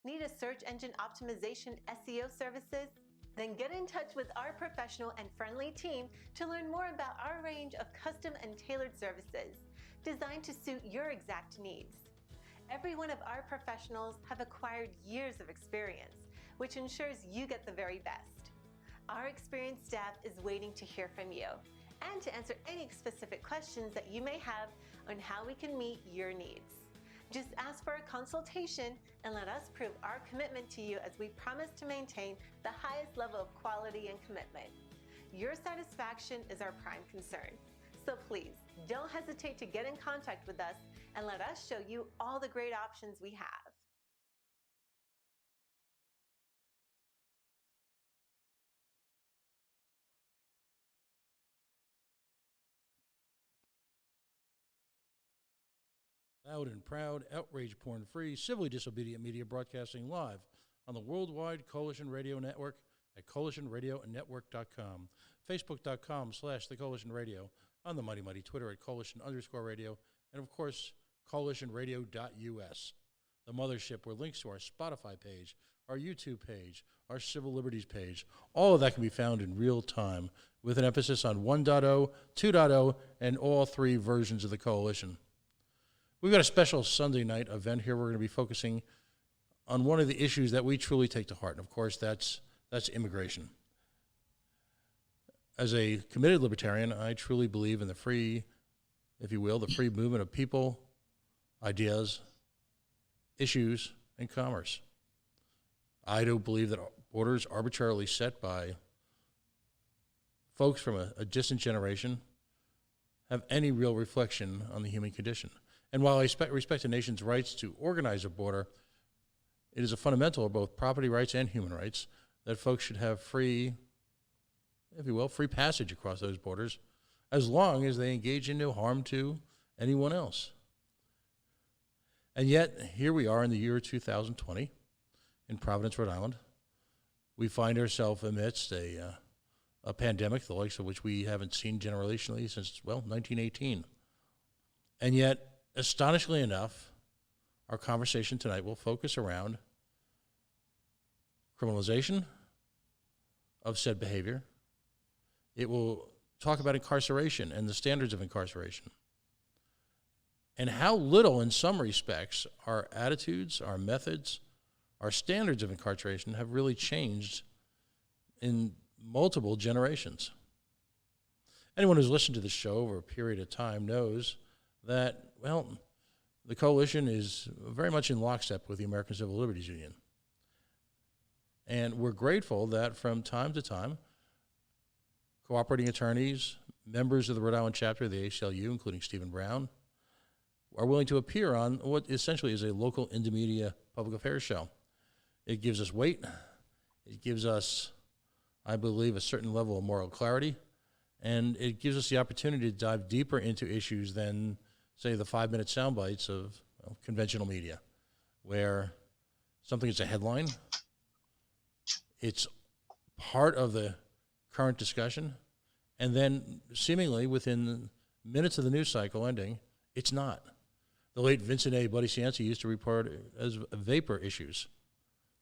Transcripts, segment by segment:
Need a search engine optimization SEO services? Then get in touch with our professional and friendly team to learn more about our range of custom and tailored services designed to suit your exact needs. Every one of our professionals have acquired years of experience, which ensures you get the very best. Our experienced staff is waiting to hear from you and to answer any specific questions that you may have on how we can meet your needs. Just ask for a consultation and let us prove our commitment to you as we promise to maintain the highest level of quality and commitment. Your satisfaction is our prime concern. So please, don't hesitate to get in contact with us and let us show you all the great options we have. Loud and proud, outrage porn-free, civilly disobedient media broadcasting live on the Worldwide Coalition Radio Network at coalitionradionetwork.com, facebook.com/The Coalition Radio, on the Mighty Mighty Twitter at coalition_radio, and of course, coalitionradio.us, the mothership where links to our Spotify page, our YouTube page, our Civil Liberties page, all of that can be found in real time with an emphasis on 1.0, 2.0, and all three versions of the coalition. We've got a special Sunday night event here. We're going to be focusing on one of the issues that we truly take to heart, and of course, that's immigration. As a committed libertarian, I truly believe in the free, if you will, the free movement of people, ideas, issues, and commerce. I don't believe that borders arbitrarily set by folks from a distant generation have any real reflection on the human condition. And while I respect a nation's rights to organize a border, it is a fundamental of both property rights and human rights that folks should have free, if you will, free passage across those borders, as long as they engage in no harm to anyone else. And yet, here we are in the year 2020 in Providence, Rhode Island. We find ourselves amidst a pandemic, the likes of which we haven't seen generationally since, 1918. And yet, astonishingly enough, our conversation tonight will focus around criminalization of said behavior. It will talk about incarceration and the standards of incarceration, and how little, in some respects, our attitudes, our methods, our standards of incarceration have really changed in multiple generations. Anyone who's listened to the show over a period of time knows that, the coalition is very much in lockstep with the American Civil Liberties Union. And we're grateful that from time to time, cooperating attorneys, members of the Rhode Island chapter of the ACLU, including Stephen Brown, are willing to appear on what essentially is a local Indymedia public affairs show. It gives us weight. It gives us, I believe, a certain level of moral clarity. And it gives us the opportunity to dive deeper into issues than, say, the 5-minute sound bites of conventional media, where something is a headline, it's part of the current discussion, and then seemingly within minutes of the news cycle ending, it's not. The late Vincent A. Buddy Cianci used to report as vapor issues.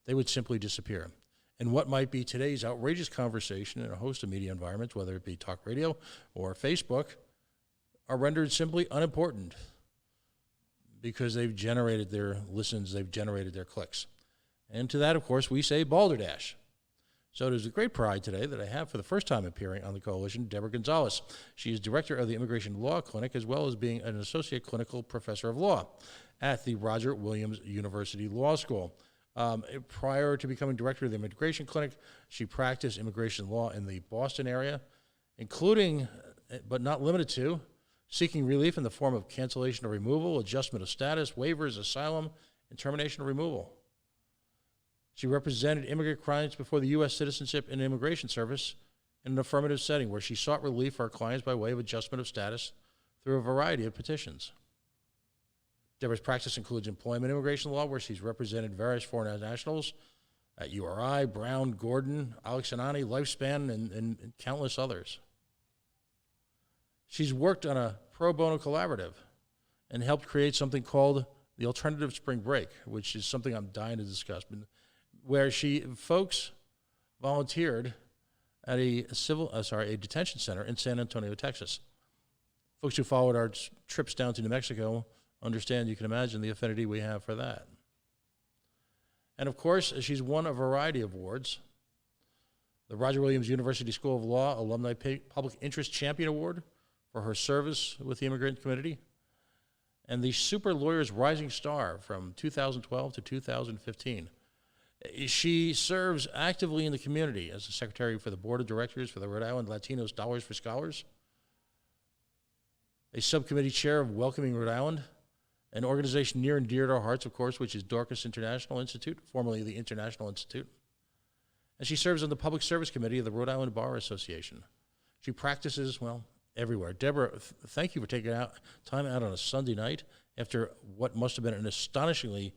They would simply disappear. And what might be today's outrageous conversation in a host of media environments, whether it be talk radio or Facebook, are rendered simply unimportant because they've generated their listens, they've generated their clicks. And to that, of course, we say balderdash. So it is a great pride today that I have, for the first time appearing on the coalition, Deborah Gonzalez. She is director of the Immigration Law Clinic, as well as being an associate clinical professor of law at the Roger Williams University Law School. Prior to becoming director of the Immigration Clinic, she practiced immigration law in the Boston area, including, but not limited to, seeking relief in the form of cancellation or removal, adjustment of status, waivers, asylum, and termination or removal. She represented immigrant clients before the U.S. Citizenship and Immigration Service in an affirmative setting where she sought relief for her clients by way of adjustment of status through a variety of petitions. Deborah's practice includes employment immigration law, where she's represented various foreign nationals at URI, Brown, Gordon, Alexanani, Lifespan, and countless others. She's worked on a pro bono collaborative and helped create something called the alternative spring break, which is something I'm dying to discuss, where folks volunteered at a detention center in San Antonio, Texas. Folks who followed our trips down to New Mexico understand, you can imagine the affinity we have for that. And of course, she's won a variety of awards. The Roger Williams University School of Law Alumni Public Interest Champion Award for her service with the immigrant community, and the Super Lawyers Rising Star from 2012 to 2015. She serves actively in the community as the secretary for the board of directors for the Rhode Island Latinos Dollars for Scholars, a subcommittee chair of Welcoming Rhode Island, an organization near and dear to our hearts, of course, which is Dorcas International Institute, formerly the International Institute. And she serves on the Public Service Committee of the Rhode Island Bar Association. She practices, well, everywhere. Deborah, thank you for taking time out on a Sunday night after what must have been an astonishingly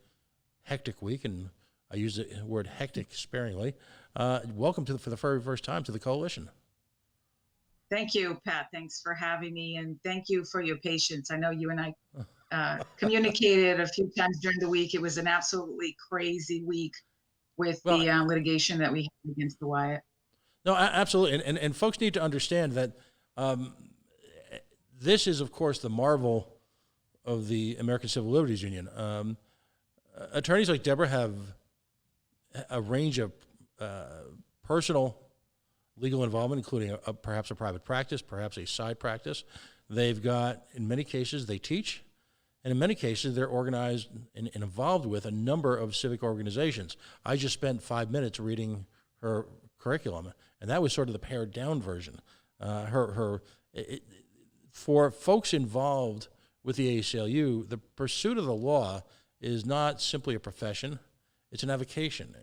hectic week, and I use the word hectic sparingly. Welcome for the very first time to the Coalition. Thank you, Pat. Thanks for having me, and thank you for your patience. I know you and I communicated a few times during the week. It was an absolutely crazy week with the litigation that we had against the Wyatt. No, absolutely. And folks need to understand that this is, of course, the marvel of the American Civil Liberties Union. Attorneys like Deborah have a range of personal legal involvement, including perhaps a private practice, perhaps a side practice. They've got, in many cases, they teach, and in many cases, they're organized and involved with a number of civic organizations. I just spent 5 minutes reading her curriculum, and that was sort of the pared down version. For folks involved with the ACLU, the pursuit of the law is not simply a profession; it's an avocation.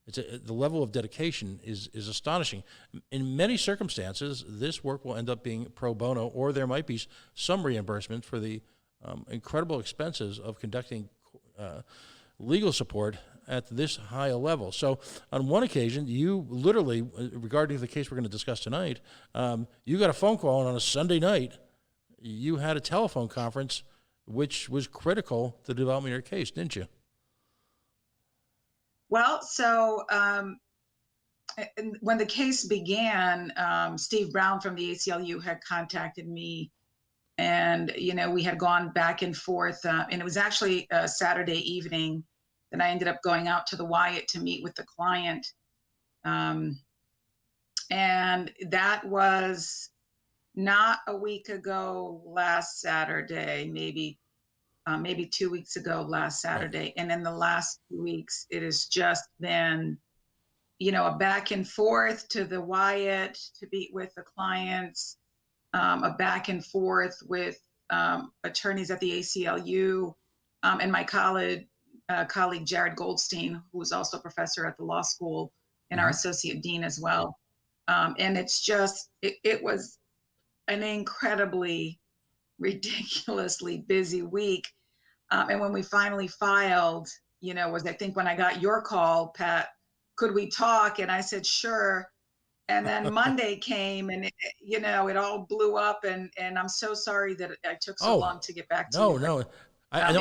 The level of dedication is astonishing. In many circumstances, this work will end up being pro bono, or there might be some reimbursement for the incredible expenses of conducting legal support at this high a level. So on one occasion, you literally, regarding the case we're going to discuss tonight, you got a phone call, and on a Sunday night, you had a telephone conference, which was critical to the development of your case, didn't you? Well, so when the case began, Steve Brown from the ACLU had contacted me, and we had gone back and forth, and it was actually a Saturday evening that I ended up going out to the Wyatt to meet with the client, and that was not a week ago last Saturday, maybe 2 weeks ago last Saturday. And in the last 2 weeks, it has just been, a back and forth to the Wyatt to meet with the clients, a back and forth with attorneys at the ACLU, and my colleague Jared Goldstein, who is also a professor at the law school and our associate dean as well. And it's just, it was an incredibly, ridiculously busy week. And when we finally filed, was I think when I got your call, Pat, could we talk? And I said, sure. And then Monday came, and it all blew up, and I'm so sorry that I took so long to get back to you. No. I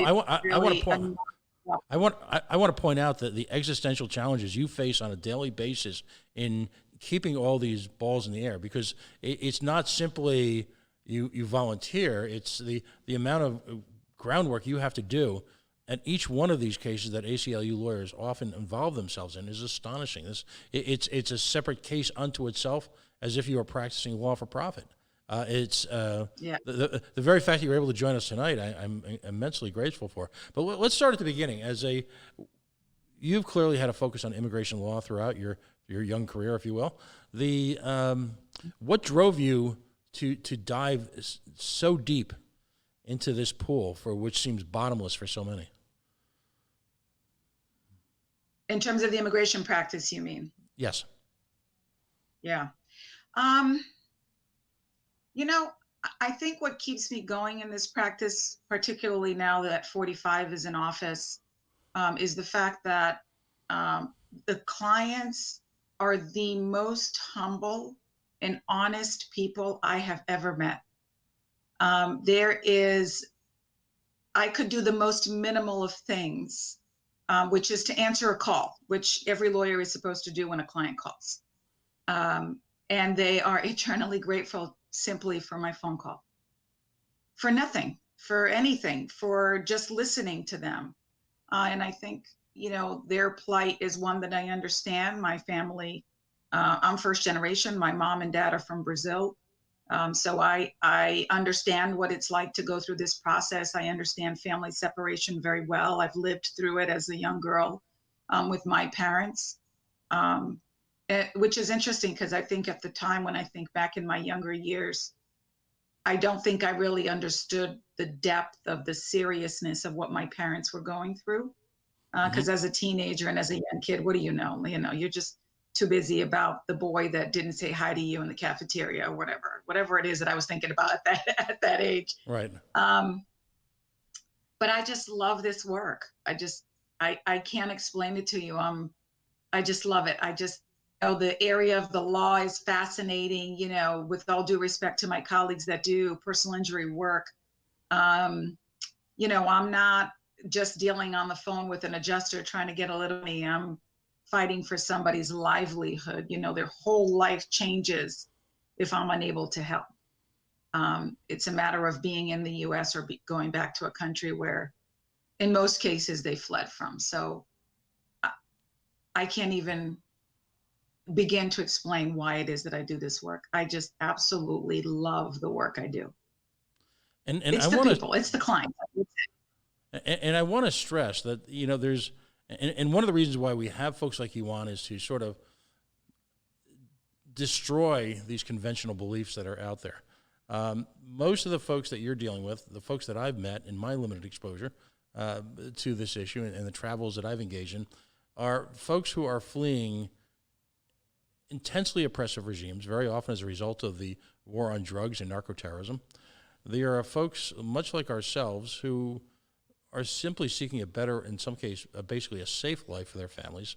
want to point out that the existential challenges you face on a daily basis in keeping all these balls in the air, because it's not simply you volunteer, it's the amount of groundwork you have to do. And each one of these cases that ACLU lawyers often involve themselves in is astonishing. It's a separate case unto itself, as if you were practicing law for profit. The very fact that you were able to join us tonight, I'm immensely grateful for. But let's start at the beginning. You've clearly had a focus on immigration law throughout your young career, if you will. What drove you to dive so deep into this pool, for which seems bottomless for so many? In terms of the immigration practice, you mean? Yes. Yeah. I think what keeps me going in this practice, particularly now that 45 is in office, is the fact that the clients are the most humble and honest people I have ever met. There is I could do the most minimal of things, which is to answer a call, which every lawyer is supposed to do when a client calls. And they are eternally grateful simply for my phone call, for nothing, for anything, for just listening to them. And I think, their plight is one that I understand. My family, I'm first generation. My mom and dad are from Brazil. So I understand what it's like to go through this process. I understand family separation very well. I've lived through it as a young girl with my parents, which is interesting because I think at the time, when I think back in my younger years, I don't think I really understood the depth of the seriousness of what my parents were going through. Because as a teenager and as a young kid, what do you know? You're just too busy about the boy that didn't say hi to you in the cafeteria or whatever it is that I was thinking about at that age. Right. But I just love this work. I can't explain it to you. I just love it. The area of the law is fascinating, with all due respect to my colleagues that do personal injury work. I'm not just dealing on the phone with an adjuster trying to get a little money. I'm fighting for somebody's livelihood. Their whole life changes if I'm unable to help. It's a matter of being in the US or going back to a country where, in most cases, they fled from. So I can't even begin to explain why it is that I do this work. I just absolutely love the work I do. And it's I the want people, it's the clients. and I want to stress that, there's, and one of the reasons why we have folks like you on is to sort of destroy these conventional beliefs that are out there. Most of the folks that you're dealing with, the folks that I've met in my limited exposure to this issue and the travels that I've engaged in, are folks who are fleeing intensely oppressive regimes, very often as a result of the war on drugs and narcoterrorism. There are folks, much like ourselves, who are simply seeking a better, in some case, basically a safe life for their families.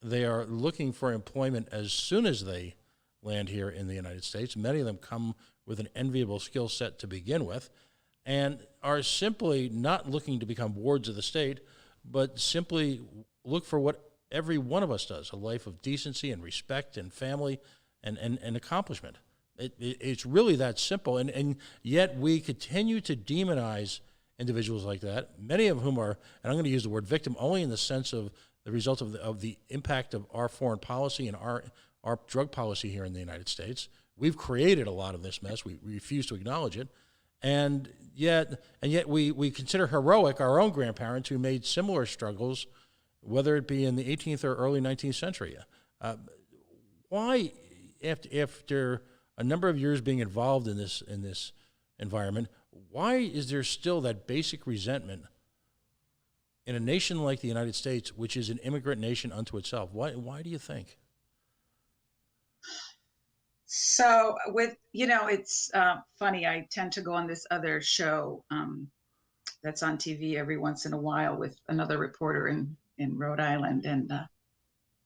They are looking for employment as soon as they land here in the United States. Many of them come with an enviable skill set to begin with, and are simply not looking to become wards of the state, but simply look for what every one of us does, a life of decency and respect and family and accomplishment. It's really that simple, and yet we continue to demonize individuals like that, many of whom are, and I'm going to use the word victim only in the sense of the result of the impact of our foreign policy and our drug policy here in the United States. We've created a lot of this mess. We refuse to acknowledge it. And yet we consider heroic our own grandparents who made similar struggles, whether it be in the 18th or early 19th century. Why, after a number of years being involved in this environment, why is there still that basic resentment in a nation like the United States, which is an immigrant nation unto itself? Why do you think? So it's funny. I tend to go on this other show that's on TV every once in a while with another reporter in Rhode Island, and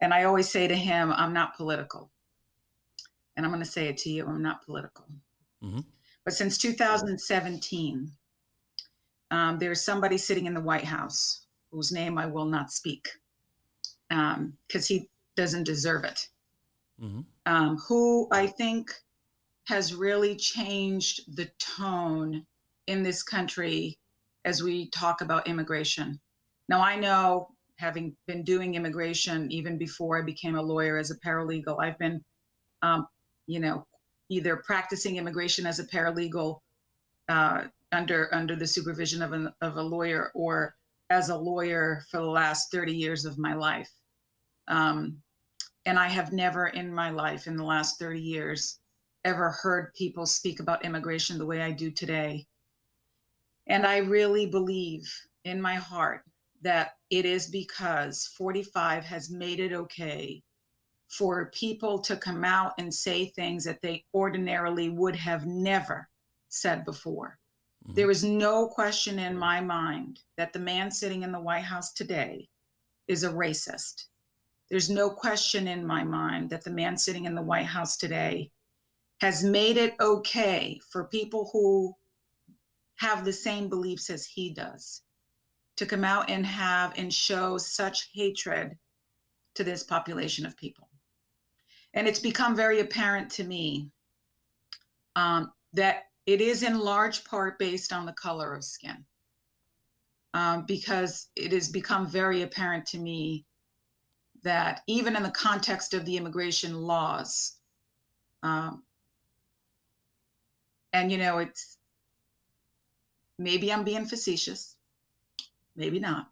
I always say to him, I'm not political, and I'm going to say it to you, I'm not political. Mm-hmm. But since 2017, there's somebody sitting in the White House whose name I will not speak because he doesn't deserve it. Mm-hmm. Who I think has really changed the tone in this country as we talk about immigration. Now, I know, having been doing immigration even before I became a lawyer as a paralegal, I've been, either practicing immigration as a paralegal under the supervision of a lawyer, or as a lawyer for the last 30 years of my life. And I have never in my life, in the last 30 years, ever heard people speak about immigration the way I do today. And I really believe in my heart that it is because 45 has made it okay for people to come out and say things that they ordinarily would have never said before. Mm-hmm. There is no question in my mind that the man sitting in the White House today is a racist. There's no question in my mind that the man sitting in the White House today has made it okay for people who have the same beliefs as he does, to come out and have and show such hatred to this population of people. And it's become very apparent to me that it is in large part based on the color of skin, because it has become very apparent to me that even in the context of the immigration laws, and it's, maybe I'm being facetious, maybe not,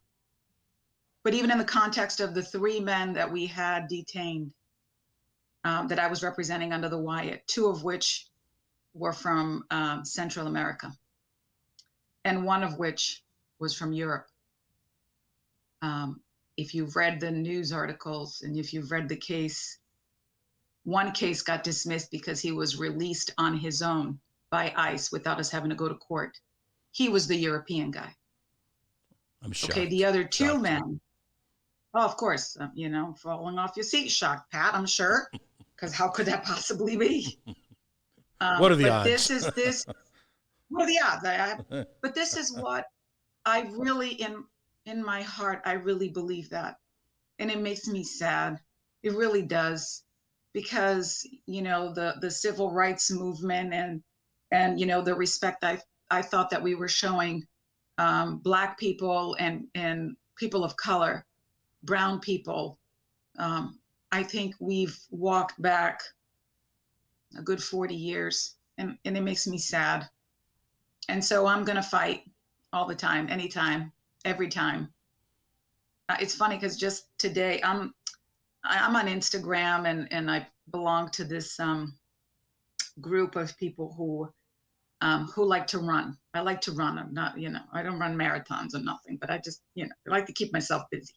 but even in the context of the 3 men that we had detained, that I was representing under the Wyatt, 2 of which were from Central America, and 1 of which was from Europe. If you've read the news articles and if you've read the case, 1 case got dismissed because he was released on his own by ICE without us having to go to court. He was the European guy. I'm shocked. Okay, the other 2 Shocked. men, oh, of course, falling off your seat, shocked, Pat, I'm sure, because how could that possibly be? What are the odds? What are the odds? But this is what I really, in my heart, I really believe that. And it makes me sad. It really does. Because, the civil rights movement and the respect I thought that we were showing Black people and people of color, brown people, I think we've walked back a good 40 years, and it makes me sad. And so I'm going to fight all the time, anytime, every time. It's funny because just today I'm on Instagram and I belong to this group of people who like to run. I like to run. I'm not, I don't run marathons or nothing, but I just, I like to keep myself busy.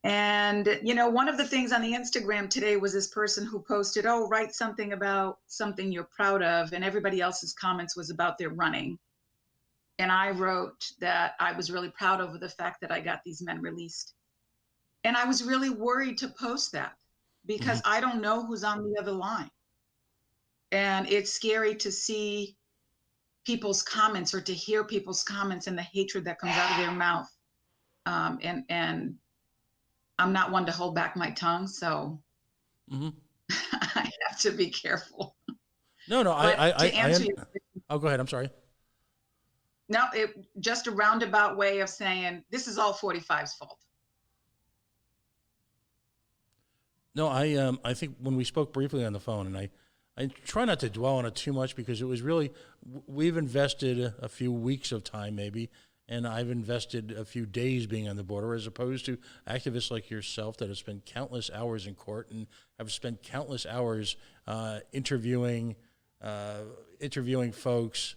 And, one of the things on the Instagram today was this person who posted, oh, write something about something you're proud of. And everybody else's comments was about their running. And I wrote that I was really proud of the fact that I got these men released. And I was really worried to post that because I don't know who's on the other line. And it's scary to see people's comments or to hear people's comments and the hatred that comes out of their mouth. And I'm not one to hold back my tongue, so I have to be careful. No, oh, go ahead. I'm sorry. No, just a roundabout way of saying this is all 45's fault. No, I think when we spoke briefly on the phone, and I try not to dwell on it too much because it was really, we've invested a few weeks of time maybe, and I've invested a few days being on the border as opposed to activists like yourself that have spent countless hours in court and have spent countless hours interviewing folks,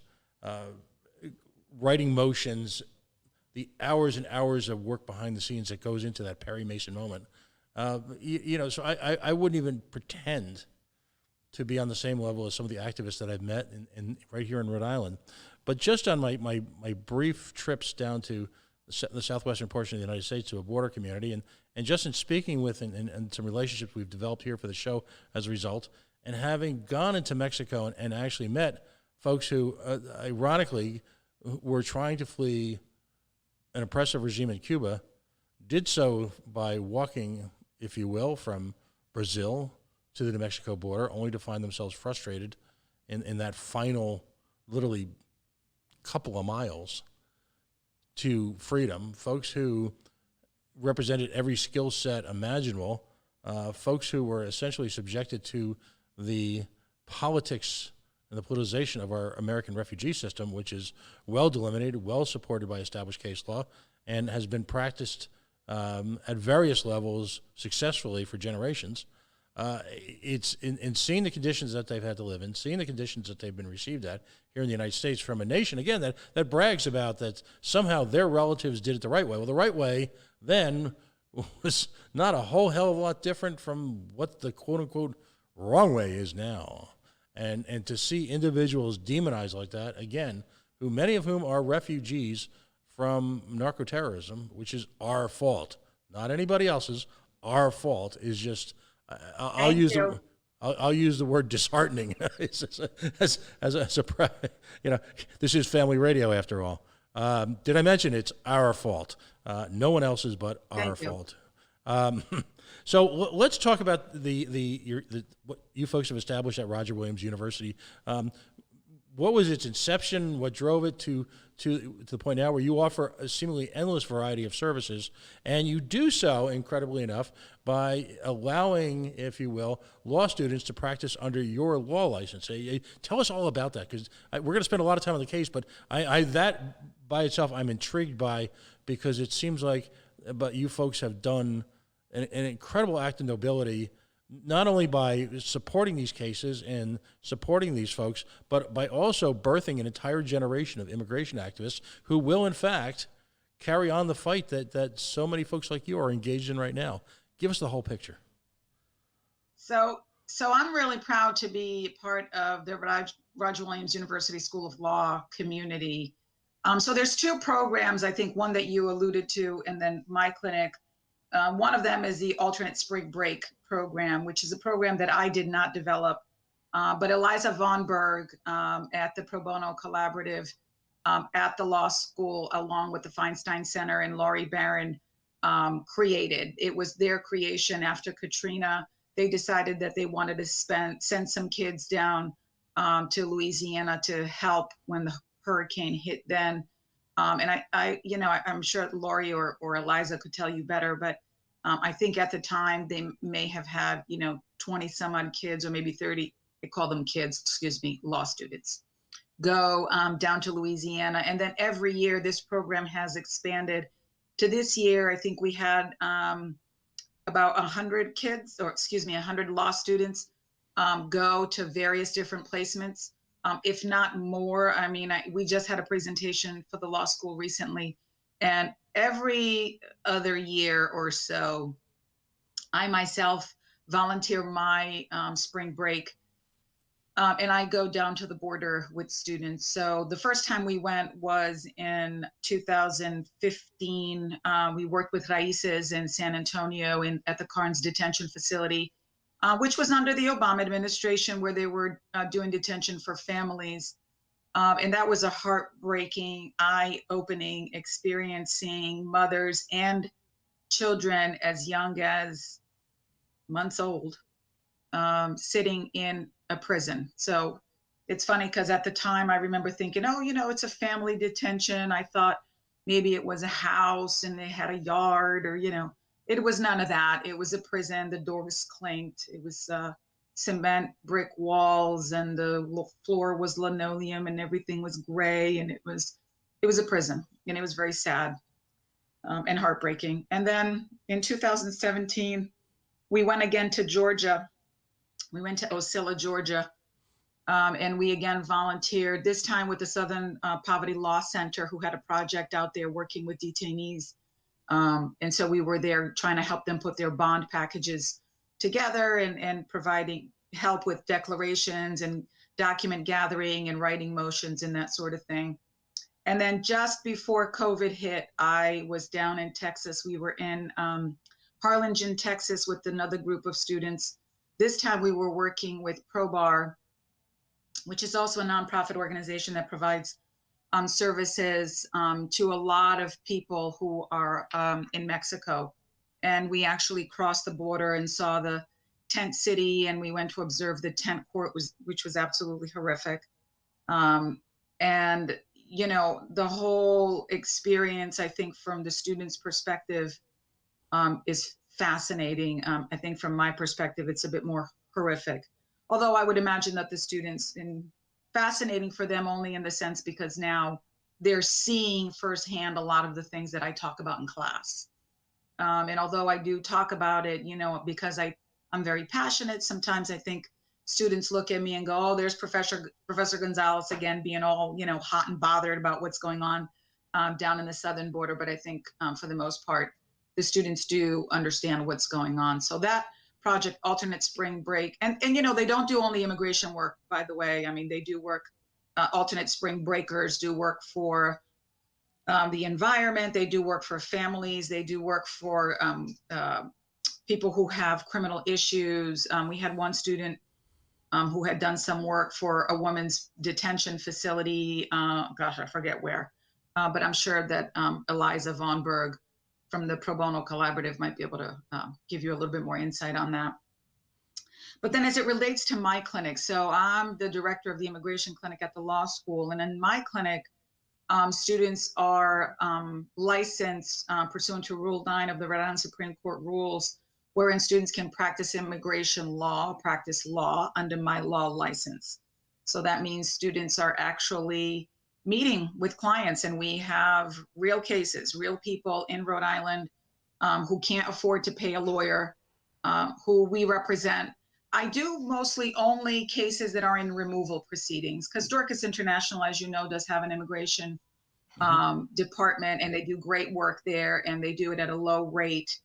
writing motions, the hours and hours of work behind the scenes that goes into that Perry Mason moment. So I wouldn't even pretend to be on the same level as some of the activists that I've met in right here in Rhode Island. But just on my brief trips down to the southwestern portion of the United States to a border community, and just in speaking with and some relationships we've developed here for the show as a result, and having gone into Mexico and actually met folks who, ironically, were trying to flee an oppressive regime in Cuba, did so by walking, if you will, from Brazil to the New Mexico border, only to find themselves frustrated in that final, literally, couple of miles to freedom. Folks who represented every skill set imaginable, folks who were essentially subjected to the politics and the politicization of our American refugee system, which is well delimited, well supported by established case law, and has been practiced at various levels successfully for generations. It's in seeing the conditions that they've had to live in, seeing the conditions that they've been received at here in the United States from a nation, again, that brags about that somehow their relatives did it the right way. Well, the right way then was not a whole hell of a lot different from what the quote-unquote wrong way is now. And to see individuals demonized like that, again, who many of whom are refugees from narco-terrorism, which is our fault, not anybody else's, our fault, is just... I'll use I'll use the word disheartening you know, this is family radio after all. Did I mention it's our fault? No one else's but our fault. So let's talk about what you folks have established at Roger Williams University. What was its inception? What drove it to the point now where you offer a seemingly endless variety of services, and you do so, incredibly enough, by allowing, if you will, law students to practice under your law license. Tell us all about that, because we're going to spend a lot of time on the case, but that by itself I'm intrigued by, because it seems like you folks have done an incredible act of nobility, not only by supporting these cases and supporting these folks, but by also birthing an entire generation of immigration activists who will, in fact, carry on the fight that so many folks like you are engaged in right now. Give us the whole picture. So I'm really proud to be part of the Roger Williams University School of Law community. So there's two programs, I think, one that you alluded to, and then my clinic. One of them is the alternate spring break program, which is a program that I did not develop, but Eliza Von Berg at the Pro Bono Collaborative at the law school, along with the Feinstein Center and Laurie Barron, created. It was their creation after Katrina. They decided that they wanted to send some kids down to Louisiana to help when the hurricane hit then. And I'm sure Laurie or Eliza could tell you better, but I think at the time they may have had, 20 some odd kids, or maybe 30, they call them kids, law students, go down to Louisiana. And then every year this program has expanded to this year. I think we had about 100 kids, 100 law students go to various different placements. If not more. I mean, we just had a presentation for the law school recently, and every other year or so, I myself volunteer my spring break, and I go down to the border with students. So the first time we went was in 2015. We worked with Raíces in San Antonio at the ICE Detention Facility, which was under the Obama administration, where they were doing detention for families. And that was a heartbreaking, eye-opening experience, seeing mothers and children as young as months old sitting in a prison. So it's funny because at the time I remember thinking, it's a family detention. I thought maybe it was a house and they had a yard, or, it was none of that. It was a prison. The doors clanked. It was cement brick walls, and the floor was linoleum, and everything was gray, and it was a prison, and it was very sad and heartbreaking. And then in 2017, we went again to Georgia. We went to Ocilla, Georgia, and we again volunteered, this time with the Southern Poverty Law Center, who had a project out there working with detainees. And so we were there trying to help them put their bond packages together, and providing help with declarations and document gathering and writing motions and that sort of thing. And then just before COVID hit, I was down in Texas. We were in Harlingen, Texas, with another group of students. This time we were working with ProBar, which is also a nonprofit organization that provides services to a lot of people who are in Mexico. And we actually crossed the border and saw the tent city, and we went to observe the tent court, which was absolutely horrific. And, the whole experience, I think, from the students' perspective, is fascinating. I think from my perspective, it's a bit more horrific. Although I would imagine that the students, fascinating for them only in the sense because now they're seeing firsthand a lot of the things that I talk about in class. And although I do talk about it, because I'm very passionate, sometimes I think students look at me and go, oh, there's Professor Gonzalez again, being all, hot and bothered about what's going on down in the southern border. But I think for the most part, the students do understand what's going on. So that project, Alternate Spring Break, and they don't do only immigration work, by the way. I mean, they do work, Alternate Spring Breakers do work for the environment. They do work for families. They do work for people who have criminal issues. We had one student who had done some work for a women's detention facility. Gosh, I forget where, but I'm sure that Eliza Von Berg from the Pro Bono Collaborative might be able to give you a little bit more insight on that. But then as it relates to my clinic, so I'm the director of the immigration clinic at the law school. And in my clinic, students are licensed pursuant to Rule 9 of the Rhode Island Supreme Court rules, wherein students can practice immigration law, practice law under my law license. So that means students are actually meeting with clients, and we have real cases, real people in Rhode Island who can't afford to pay a lawyer, who we represent. I do mostly only cases that are in removal proceedings, because Dorcas International, as you know, does have an immigration department, and they do great work there, and they do it at a low rate.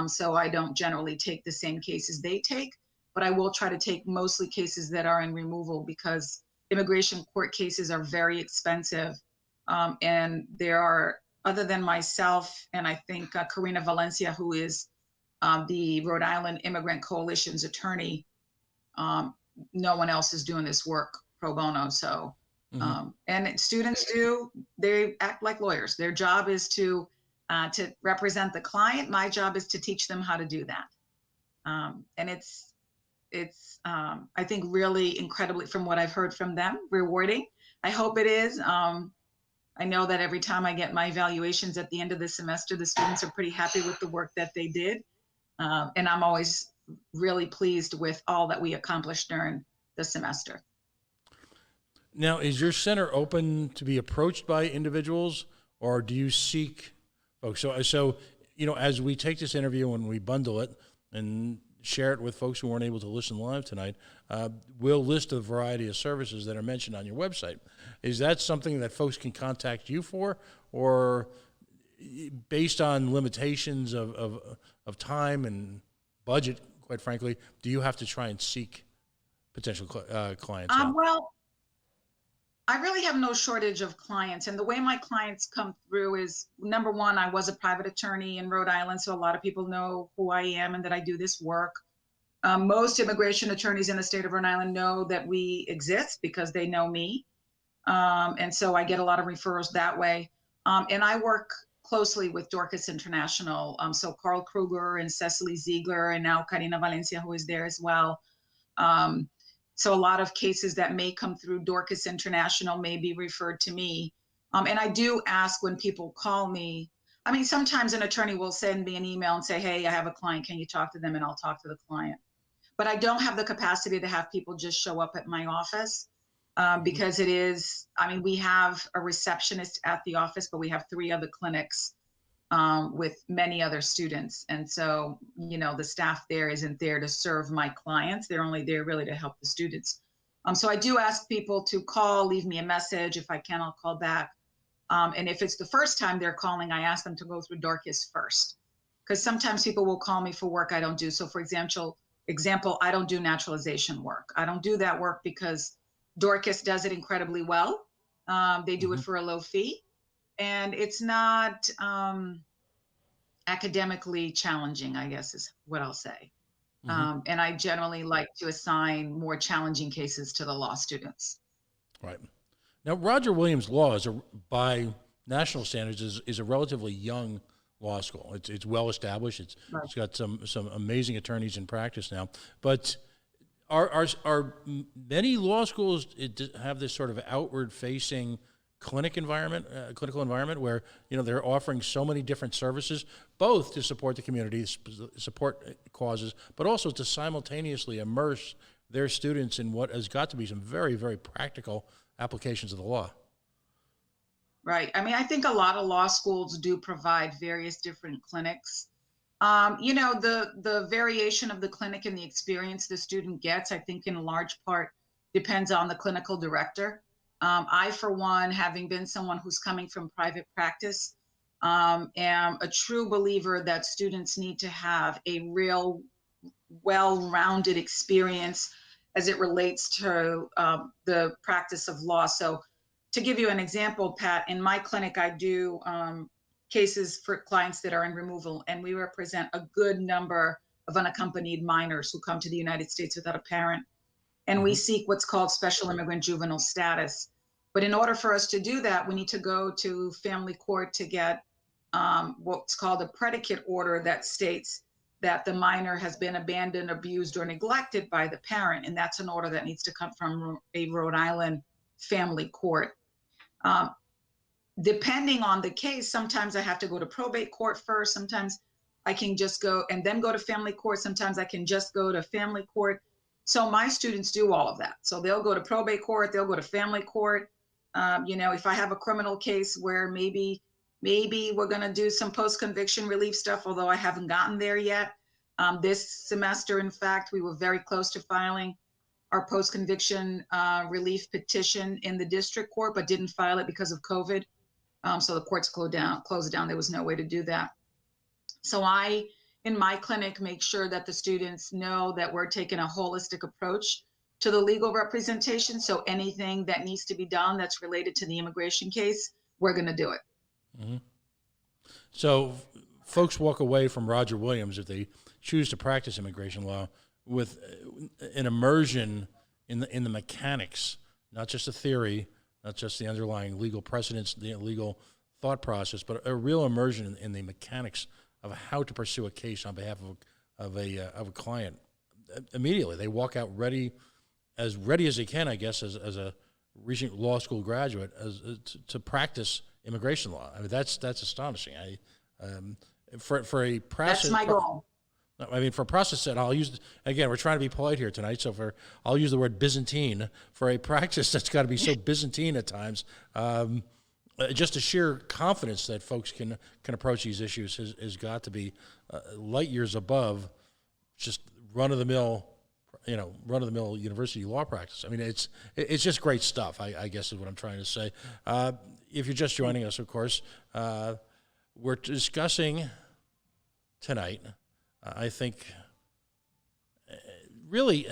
So I don't generally take the same cases they take, but I will try to take mostly cases that are in removal, because immigration court cases are very expensive. And there are, other than myself, and I think Karina Valencia, who is the Rhode Island Immigrant Coalition's attorney, no one else is doing this work pro bono. So, and students they act like lawyers. Their job is to represent the client. My job is to teach them how to do that. And it's I think really incredibly, from what I've heard from them, rewarding. I hope it is. I know that every time I get my evaluations at the end of the semester, the students are pretty happy with the work that they did. And I'm always really pleased with all that we accomplished during the semester. Now, is your center open to be approached by individuals, or do you seek folks? So as we take this interview and we bundle it and share it with folks who weren't able to listen live tonight, we'll list a variety of services that are mentioned on your website. Is that something that folks can contact you for, or based on limitations of time and budget, quite frankly, do you have to try and seek potential clients out? Well, I really have no shortage of clients. And the way my clients come through is, number one, I was a private attorney in Rhode Island, so a lot of people know who I am and that I do this work. Most immigration attorneys in the state of Rhode Island know that we exist because they know me. And so I get a lot of referrals that way. And I work closely with Dorcas International. So Carl Kruger and Cecily Ziegler, and now Karina Valencia, who is there as well. So a lot of cases that may come through Dorcas International may be referred to me. And I do ask when people call me. I mean, sometimes an attorney will send me an email and say, hey, I have a client, can you talk to them? And I'll talk to the client. But I don't have the capacity to have people just show up at my office because it is, I mean, we have a receptionist at the office, but we have 3 other clinics with many other students. And so, the staff there isn't there to serve my clients. They're only there really to help the students. So I do ask people to call, leave me a message. If I can, I'll call back. And if it's the first time they're calling, I ask them to go through Dorcas first, because sometimes people will call me for work I don't do. So for example, I don't do naturalization work. I don't do that work because Dorcas does it incredibly well. They do it for a low fee, and it's not academically challenging, I guess is what I'll say. And I generally like to assign more challenging cases to the law students. Right. Now, Roger Williams Law, by national standards, is a relatively young law school. It's well established. It's got some amazing attorneys in practice now. But are many law schools have this sort of outward facing clinical environment where they're offering so many different services, both to support the community, support causes, but also to simultaneously immerse their students in what has got to be some very, very practical applications of the law? Right. I mean, I think a lot of law schools do provide various different clinics. The variation of the clinic and the experience the student gets, I think in large part depends on the clinical director. I, for one, having been someone who's coming from private practice, am a true believer that students need to have a real well-rounded experience as it relates to the practice of law. So to give you an example, Pat, in my clinic, I do cases for clients that are in removal, and we represent a good number of unaccompanied minors who come to the United States without a parent. and we seek what's called special immigrant juvenile status. But in order for us to do that, we need to go to family court to get what's called a predicate order that states that the minor has been abandoned, abused, or neglected by the parent. And that's an order that needs to come from a Rhode Island family court. Depending on the case, sometimes I have to go to probate court first. Sometimes I can just go and then go to family court. Sometimes I can just go to family court. So my students do all of that. So they'll go to probate court, they'll go to family court. If I have a criminal case where maybe we're going to do some post-conviction relief stuff, although I haven't gotten there yet. This semester, in fact, we were very close to filing our post-conviction relief petition in the district court, but didn't file it because of COVID. So the courts closed down. There was no way to do that. So I, in my clinic, make sure that the students know that we're taking a holistic approach to the legal representation. So anything that needs to be done that's related to the immigration case, we're going to do it. Mm-hmm. So folks walk away from Roger Williams, if they choose to practice immigration law, with an immersion in the mechanics, not just the theory, not just the underlying legal precedents, the legal thought process, but a real immersion in the mechanics of how to pursue a case on behalf of a client. Immediately, they walk out ready as they can, I guess, as a recent law school graduate, to practice immigration law. I mean, that's astonishing. For a process. That's my goal. I mean, for a process that I'll use, again, we're trying to be polite here tonight, so I'll use the word Byzantine, for a practice that's got to be so Byzantine at times, just a sheer confidence that folks can approach these issues has got to be light years above just run-of-the-mill university law practice. I mean, it's just great stuff, I guess is what I'm trying to say. If you're just joining us, of course, we're discussing tonight, I think, really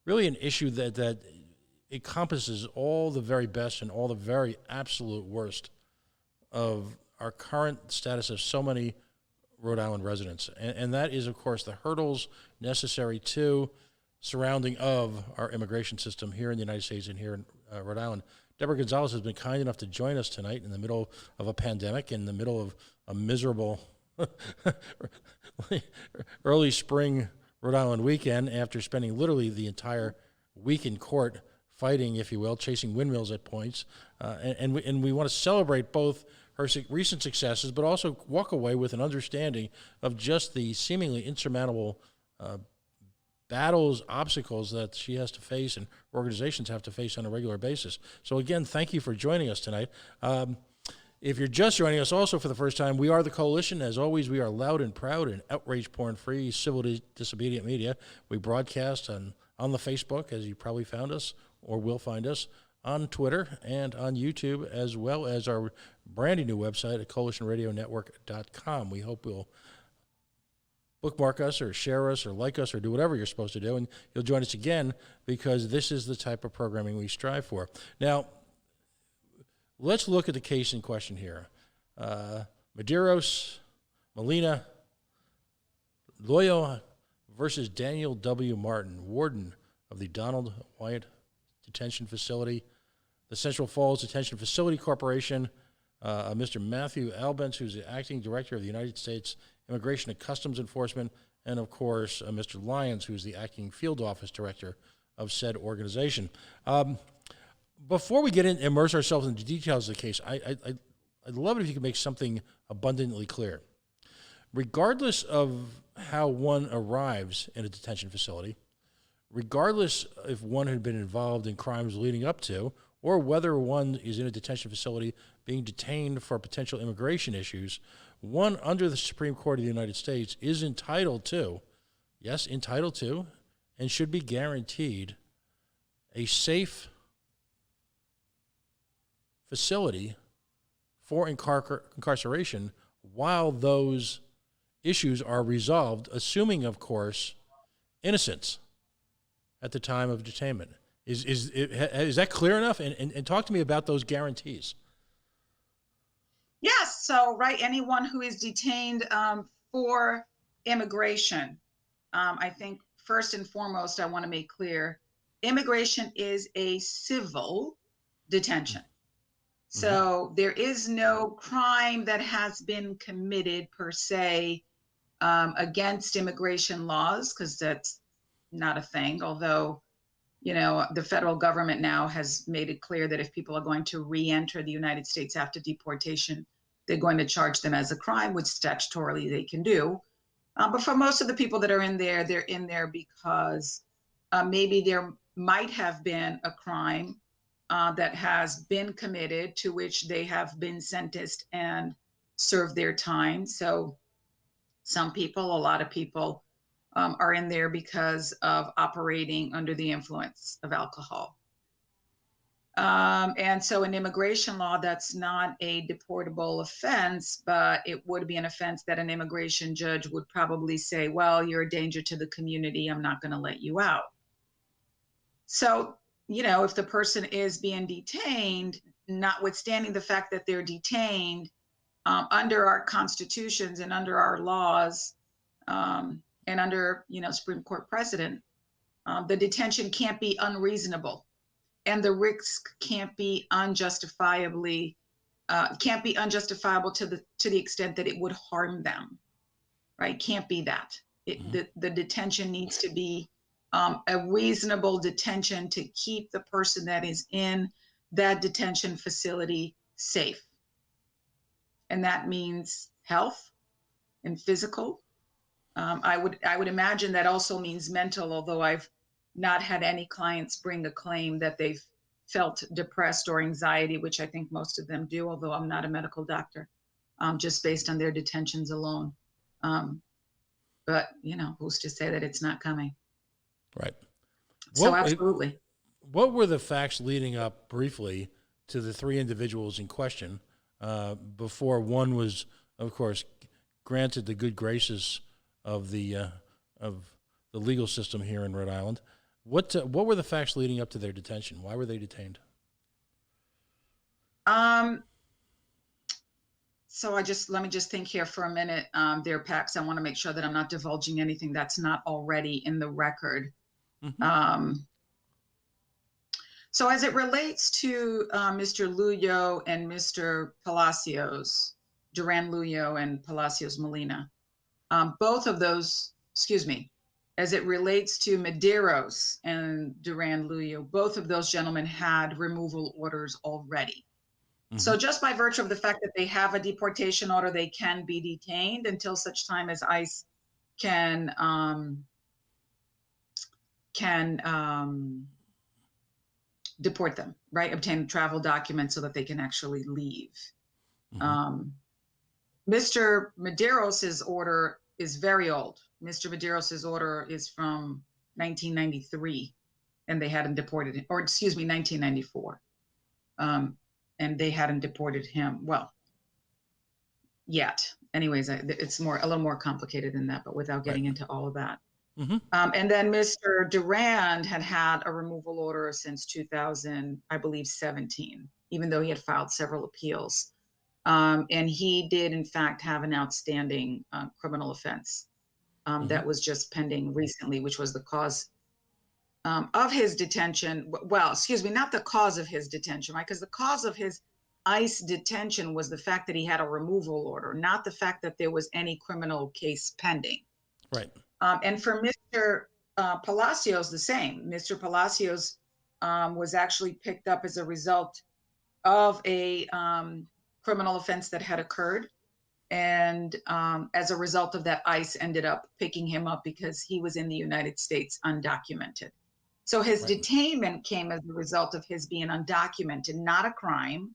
an issue that encompasses all the very best and all the very absolute worst of our current status of so many Rhode Island residents. And that is, of course, the hurdles necessary to surrounding of our immigration system here in the United States and here in Rhode Island. Deborah Gonzalez has been kind enough to join us tonight in the middle of a pandemic, in the middle of a miserable early spring Rhode Island weekend, after spending literally the entire week in court fighting, if you will, chasing windmills at points. And we want to celebrate both her recent successes, but also walk away with an understanding of just the seemingly insurmountable battles, obstacles that she has to face and organizations have to face on a regular basis. So again, thank you for joining us tonight. If you're just joining us also for the first time, we are the Coalition. As always, we are loud and proud and outrage porn-free civil disobedient media. We broadcast on the Facebook, as you probably found us or will find us, on Twitter and on YouTube, as well as our brand new website at coalitionradionetwork.com. We hope you'll bookmark us or share us or like us or do whatever you're supposed to do, and you'll join us again, because this is the type of programming we strive for. Now, let's look at the case in question here. Medeiros, Molina, Loyo versus Daniel W. Martin, warden of the Donald Wyatt Detention Facility, the Central Falls Detention Facility Corporation, Mr. Matthew Albence, who's the acting director of the United States Immigration and Customs Enforcement, and of course, Mr. Lyons, who's the acting field office director of said organization. Before we get in, immerse ourselves in the details of the case, I'd love it if you could make something abundantly clear. Regardless of how one arrives in a detention facility, regardless if one had been involved in crimes leading up to, or whether one is in a detention facility being detained for potential immigration issues, one under the Supreme Court of the United States is entitled to, and should be guaranteed a safe facility for incarceration while those issues are resolved, assuming, of course, innocence at the time of detainment. Is that clear enough? And talk to me about those guarantees. Yes. So, right, anyone who is detained for immigration, I think first and foremost, I want to make clear, immigration is a civil detention. So there is no crime that has been committed per se against immigration laws, because that's not a thing. Although, the federal government now has made it clear that if people are going to re-enter the United States after deportation, they're going to charge them as a crime, which statutorily they can do. But for most of the people that are in there, they're in there because maybe there might have been a crime that has been committed to which they have been sentenced and served their time. So some people, a lot of people are in there because of operating under the influence of alcohol. And so in immigration law, that's not a deportable offense, but it would be an offense that an immigration judge would probably say, well, you're a danger to the community, I'm not going to let you out. So, if the person is being detained, notwithstanding the fact that they're detained under our constitutions and under our laws and under, Supreme Court precedent, the detention can't be unreasonable. And the risk can't be unjustifiable to the extent that it would harm them, right? Can't be that. The detention needs to be a reasonable detention to keep the person that is in that detention facility safe. And that means health and physical. I would imagine that also means mental, although I've not had any clients bring a claim that they've felt depressed or anxiety, which I think most of them do, although I'm not a medical doctor, just based on their detentions alone. But, who's to say that it's not coming? Right. So absolutely. What were the facts leading up briefly to the three individuals in question before one was, of course, granted the good graces of the legal system here in Rhode Island? What were the facts leading up to their detention? Why were they detained? So let me just think here for a minute. There, Pax, I want to make sure that I'm not divulging anything that's not already in the record. So as it relates to Mr. Luyo and Mr. Palacios, Duran Luyo and Palacios Molina, both of those, as it relates to Medeiros and Duran Luyo, both of those gentlemen had removal orders already. So just by virtue of the fact that they have a deportation order, they can be detained until such time as ICE can deport them, right? Obtain travel documents so that they can actually leave. Mr. Medeiros' order is very old. Mr. Medeiros' order is from 1993, and they hadn't deported him, or 1994. And they hadn't deported him, well, yet. Anyways, it's a little more complicated than that, but without getting into all of that. And then Mr. Durand had a removal order since 2000, I believe 17, even though he had filed several appeals. And he did, in fact, have an outstanding criminal offense that was just pending recently, which was the cause of his detention. Well, not the cause of his detention, right? Because the cause of his ICE detention was the fact that he had a removal order, not the fact that there was any criminal case pending. Right. And for Mr. Palacios, the same. Mr. Palacios was actually picked up as a result of a criminal offense that had occurred. And as a result of that, ICE ended up picking him up because he was in the United States undocumented. So his detainment came as a result of his being undocumented, not a crime.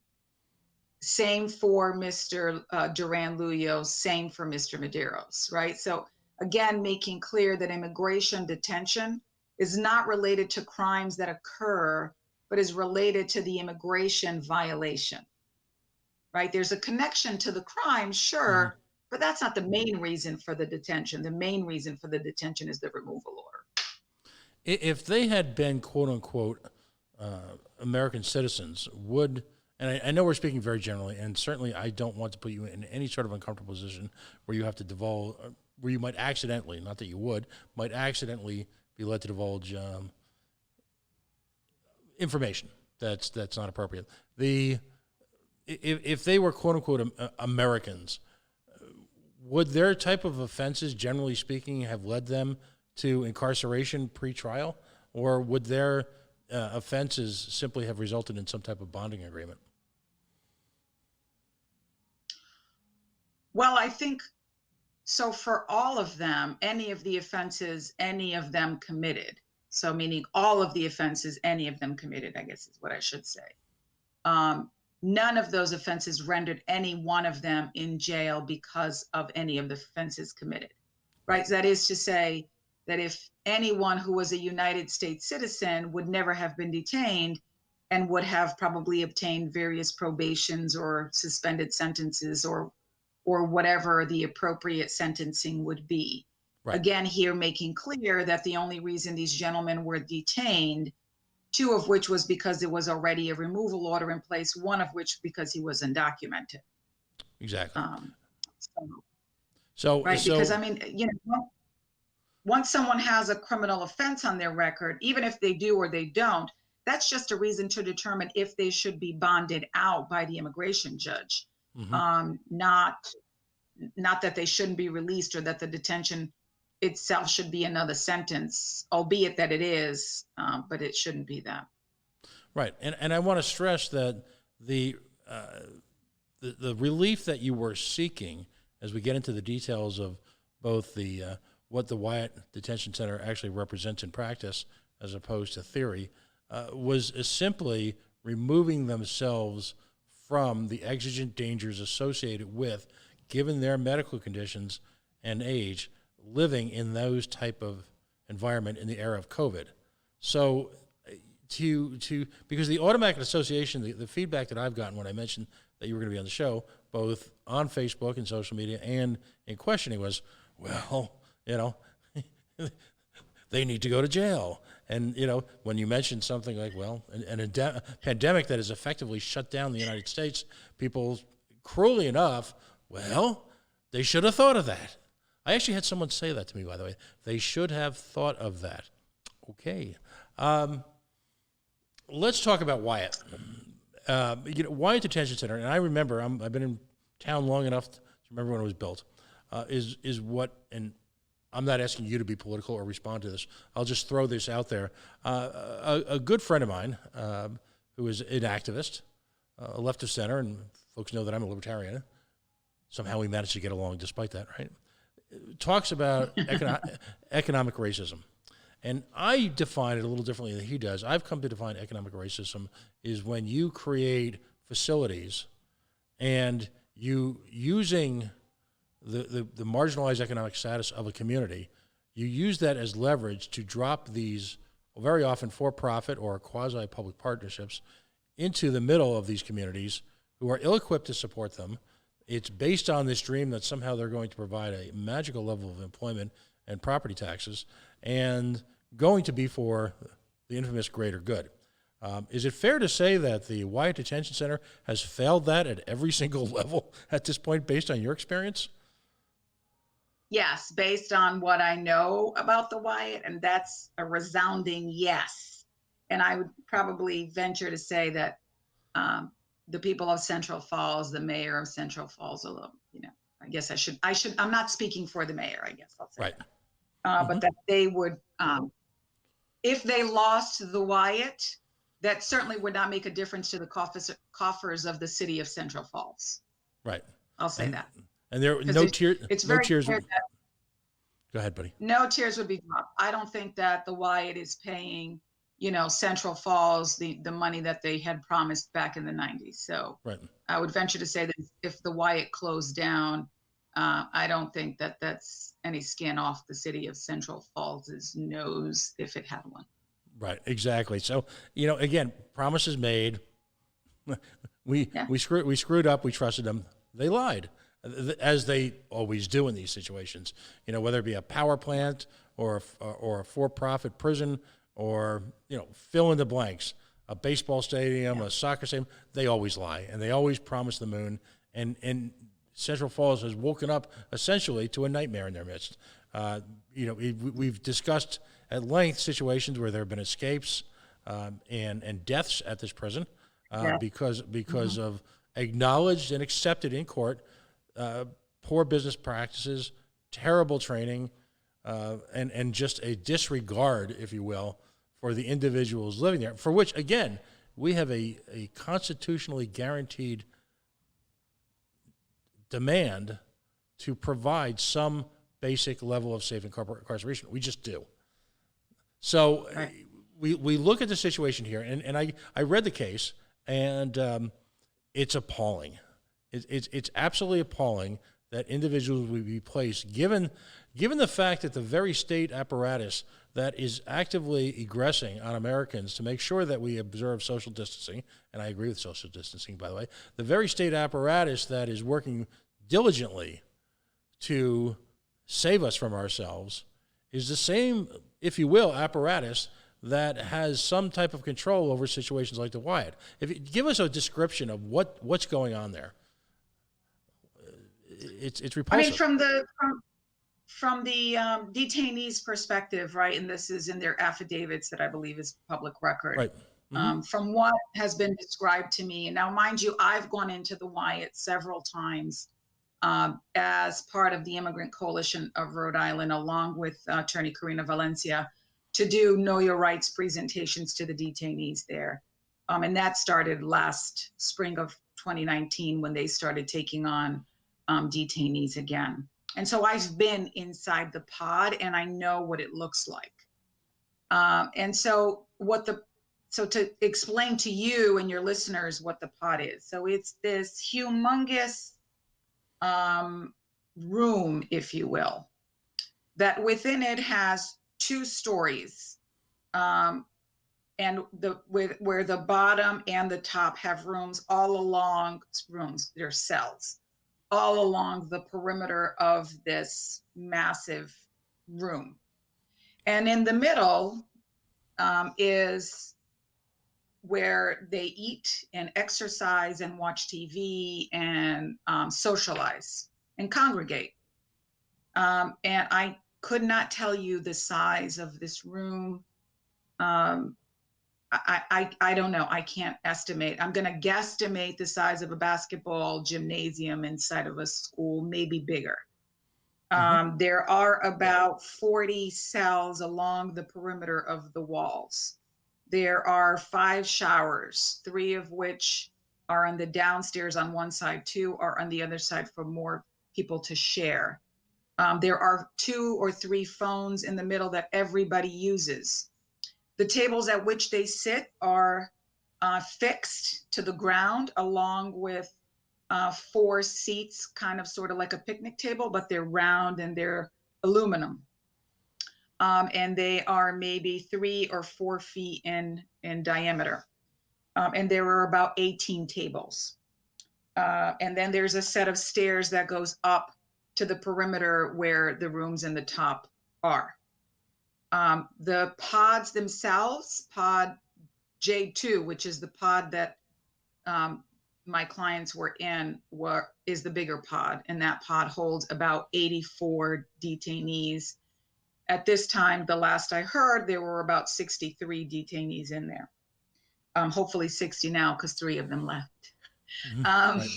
Same for Mr. Duran Luyo, same for Mr. Medeiros, right? So again, making clear that immigration detention is not related to crimes that occur, but is related to the immigration violation, right? There's a connection to the crime, sure, but that's not the main reason for the detention. The main reason for the detention is the removal order. If they had been, quote unquote, American citizens, and I know we're speaking very generally, and certainly I don't want to put you in any sort of uncomfortable position where you have to divulge, where you might accidentally, not that you would, might accidentally be led to divulge information that's not appropriate. If they were quote unquote Americans, would their type of offenses, generally speaking, have led them to incarceration pre-trial, or would their offenses simply have resulted in some type of bonding agreement? Well, I think so. For all of them, any of the offenses, any of them committed. So meaning all of the offenses, any of them committed, I guess is what I should say. None of those offenses rendered any one of them in jail because of any of the offenses committed, right? That is to say that if anyone who was a United States citizen would never have been detained and would have probably obtained various probations or suspended sentences or whatever the appropriate sentencing would be. Right. Again, here making clear that the only reason these gentlemen were detained, two of which was because there was already a removal order in place, one of which because he was undocumented. Exactly. Right, because I mean, once someone has a criminal offense on their record, even if they do or they don't, that's just a reason to determine if they should be bonded out by the immigration judge. Mm-hmm. Not that they shouldn't be released or that the detention itself should be another sentence, albeit that it is, but it shouldn't be that. Right, and I want to stress that the relief that you were seeking, as we get into the details of both the what the Wyatt Detention Center actually represents in practice, as opposed to theory, was simply removing themselves from the exigent dangers associated with, given their medical conditions and age, living in those type of environment in the era of COVID. So because the automatic association, the feedback that I've gotten when I mentioned that you were going to be on the show, both on Facebook and social media and in questioning, was, well, they need to go to jail. And, when you mention something like, well, a pandemic that has effectively shut down the United States, people, cruelly enough, well, they should have thought of that. I actually had someone say that to me, by the way. They should have thought of that. Okay. Let's talk about Wyatt. Wyatt Detention Center, and I remember, I've been in town long enough to remember when it was built, is what, and I'm not asking you to be political or respond to this. I'll just throw this out there. A good friend of mine who is an activist, left of center, and folks know that I'm a libertarian. Somehow we managed to get along despite that, right? Talks about economic racism. And I define it a little differently than he does. I've come to define economic racism is when you create facilities and you using the marginalized economic status of a community, you use that as leverage to drop these very often for-profit or quasi-public partnerships into the middle of these communities who are ill-equipped to support them. It's based on this dream that somehow they're going to provide a magical level of employment and property taxes and going to be for the infamous greater good. Is it fair to say that the Wyatt Detention Center has failed that at every single level at this point based on your experience? Yes, based on what I know about the Wyatt, and that's a resounding yes. And I would probably venture to say that the people of Central Falls, the mayor of Central Falls, although, I guess I'm not speaking for the mayor, I guess I'll say right. That. But that they would, if they lost the Wyatt, that certainly would not make a difference to the coffers of the city of Central Falls. Right. I'll say that. And there no tears. It's very tears. clear that go ahead, buddy. no tears would be dropped. I don't think that the Wyatt is paying, Central Falls the money that they had promised back in the 90s. So right. I would venture to say that if the Wyatt closed down, I don't think that that's any skin off the city of Central Falls' nose if it had one. Right, exactly. So, again, promises made. We screwed up. We trusted them. They lied, as they always do in these situations. Whether it be a power plant or a for-profit prison or fill in the blanks, a baseball stadium, a soccer stadium. They always lie, and they always promise the moon. And Central Falls has woken up essentially to a nightmare in their midst. We've discussed at length situations where there have been escapes and deaths at this prison because of acknowledged and accepted in court poor business practices, terrible training, and just a disregard, if you will, for the individuals living there, for which, again, we have a constitutionally guaranteed demand to provide some basic level of safe incarceration. We just do. So we look at the situation here, and I read the case, and it's appalling. It's absolutely appalling that individuals would be placed, given the fact that the very state apparatus that is actively egressing on Americans to make sure that we observe social distancing, and I agree with social distancing, by the way, the very state apparatus that is working diligently to save us from ourselves is the same, if you will, apparatus that has some type of control over situations like the Wyatt. If you give us a description of what's going on there. It's repulsive. I mean, from the detainees' perspective, right, and this is in their affidavits that I believe is public record. Right. Mm-hmm. From what has been described to me, and now mind you, I've gone into the Wyatt several times as part of the Immigrant Coalition of Rhode Island, along with Attorney Karina Valencia, to do Know Your Rights presentations to the detainees there. And that started last spring of 2019 when they started taking on detainees again. And so I've been inside the pod and I know what it looks like. And so to explain to you and your listeners what the pod is. So it's this humongous room, if you will, that within it has 2 stories. And where the bottom and the top have rooms all along, they're cells, all along the perimeter of this massive room. And in the middle is where they eat and exercise and watch TV and socialize and congregate. And I could not tell you the size of this room. I don't know. I can't estimate. I'm going to guesstimate the size of a basketball gymnasium inside of a school, maybe bigger. There are about 40 cells along the perimeter of the walls. There are 5 showers, 3 of which are on the downstairs on one side, 2 are on the other side for more people to share. There are 2 or 3 phones in the middle that everybody uses. The tables at which they sit are fixed to the ground, along with 4 seats, kind of sort of like a picnic table, but they're round and they're aluminum. And they are maybe 3 or 4 feet in diameter. And there are about 18 tables. And then there's a set of stairs that goes up to the perimeter where the rooms in the top are. The pods themselves, pod J2, which is the pod that my clients were in, is the bigger pod, and that pod holds about 84 detainees. At this time, the last I heard, there were about 63 detainees in there. Hopefully 60 now, because 3 of them left. Right.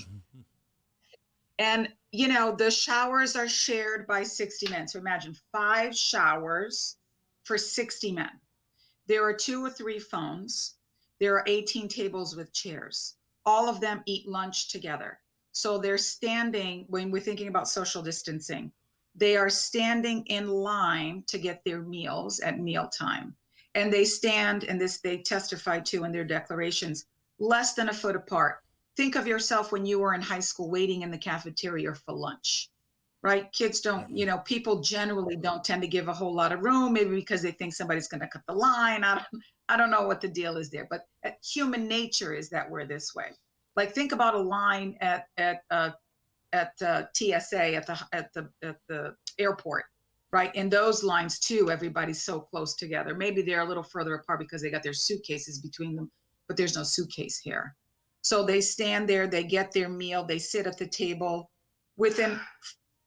And, you know, the showers are shared by 60 men. So imagine 5 showers for 60 men. There are 2 or 3 phones. There are 18 tables with chairs. All of them eat lunch together. So they're standing, when we're thinking about social distancing, they are standing in line to get their meals at mealtime. And they stand, and this they testify to in their declarations, less than a foot apart. Think of yourself when you were in high school waiting in the cafeteria for lunch, right? Kids don't, you know, people generally don't tend to give a whole lot of room, maybe because they think somebody's going to cut the line. I don't know what the deal is there, but human nature is that we're this way. Like, think about a line at TSA at the airport, right? In those lines too, everybody's so close together. Maybe they're a little further apart because they got their suitcases between them, but there's no suitcase here. So they stand there, they get their meal, they sit at the table within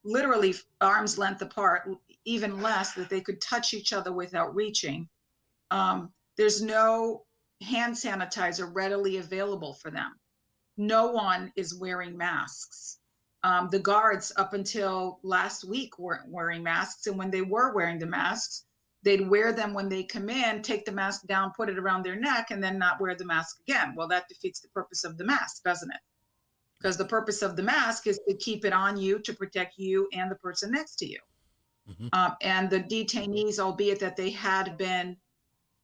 literally arm's length apart, even less, that they could touch each other without reaching. There's no hand sanitizer readily available for them. No one is wearing masks. The guards up until last week weren't wearing masks. And when they were wearing the masks, they'd wear them when they come in, take the mask down, put it around their neck, and then not wear the mask again. Well, that defeats the purpose of the mask, doesn't it? Because the purpose of the mask is to keep it on you to protect you and the person next to you. And the detainees, albeit that they had been,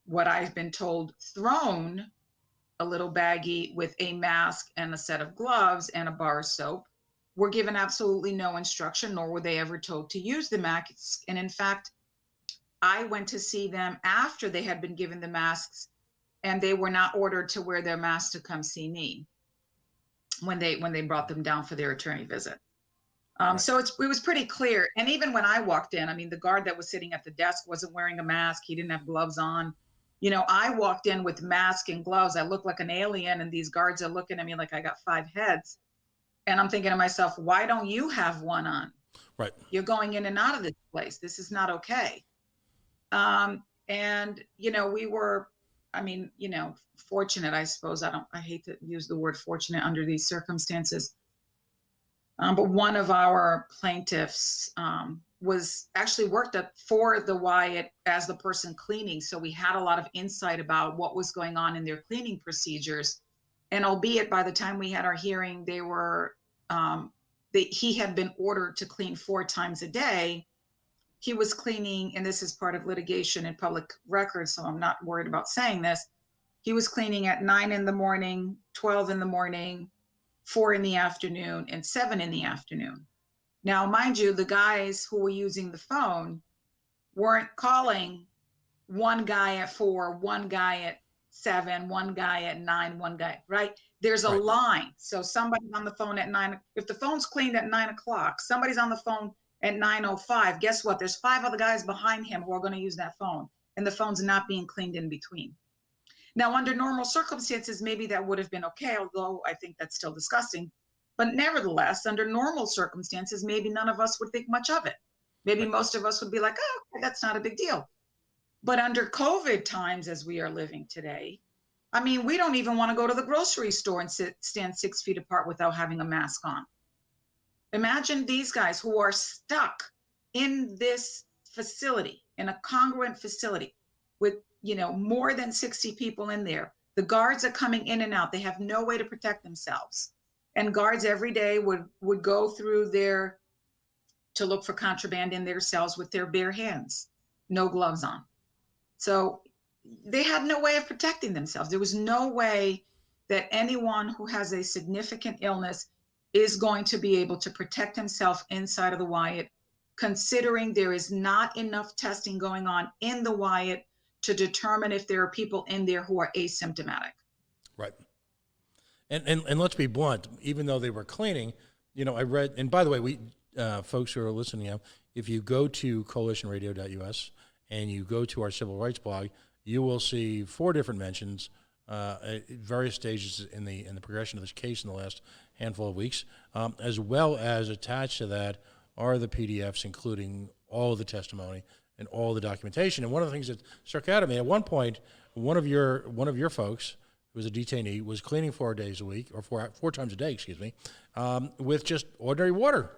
what I've been told, thrown a little baggie with a mask and a set of gloves and a bar of soap, were given absolutely no instruction, nor were they ever told to use the masks. And in fact, I went to see them after they had been given the masks, and they were not ordered to wear their masks to come see me when they brought them down for their attorney visit. Right. So it was pretty clear. And even when I walked in, I mean, the guard that was sitting at the desk wasn't wearing a mask. He didn't have gloves on. You know, I walked in with mask and gloves. I looked like an alien, and these guards are looking at me like I got 5 heads. And I'm thinking to myself, why don't you have one on? Right. You're going in and out of this place. This is not okay. And, you know, we were, I mean, you know, fortunate, I suppose. I hate to use the word fortunate under these circumstances. But one of our plaintiffs was actually worked up for the Wyatt as the person cleaning. So we had a lot of insight about what was going on in their cleaning procedures. And albeit by the time we had our hearing, they were, he had been ordered to clean 4 times a day. He was cleaning, and this is part of litigation and public record, so I'm not worried about saying this. He was cleaning at 9 in the morning, 12 in the morning, 4 in the afternoon, and 7 in the afternoon. Now, mind you, the guys who were using the phone weren't calling one guy at 4, one guy at 7, one guy at 9, one guy, right? There's a line. So somebody's on the phone at 9. If the phone's cleaned at 9 o'clock, somebody's on the phone at 9:05. Guess what? There's 5 other guys behind him who are going to use that phone, and the phone's not being cleaned in between. Now, under normal circumstances, maybe that would have been okay, although I think that's still disgusting. But nevertheless, under normal circumstances, maybe none of us would think much of it. Maybe most of us would be like, oh, okay, that's not a big deal. But under COVID times, as we are living today, I mean, we don't even want to go to the grocery store and stand 6 feet apart without having a mask on. Imagine these guys who are stuck in this facility, in a congruent facility with, you know, more than 60 people in there. The guards are coming in and out. They have no way to protect themselves. And guards every day would go through to look for contraband in their cells with their bare hands, no gloves on. So they had no way of protecting themselves. There was no way that anyone who has a significant illness is going to be able to protect himself inside of the Wyatt, considering there is not enough testing going on in the Wyatt to determine if there are people in there who are asymptomatic. Right. And let's be blunt, even though they were cleaning, you know, I read, and by the way, we folks who are listening, if you go to coalitionradio.us and you go to our civil rights blog, you will see 4 different mentions at various stages in the progression of this case in the last handful of weeks, as well as attached to that are the PDFs, including all of the testimony and all the documentation. And one of the things that struck out at me, at one point, one of your folks, who was a detainee, was cleaning 4 days a week, or four times a day, excuse me, with just ordinary water.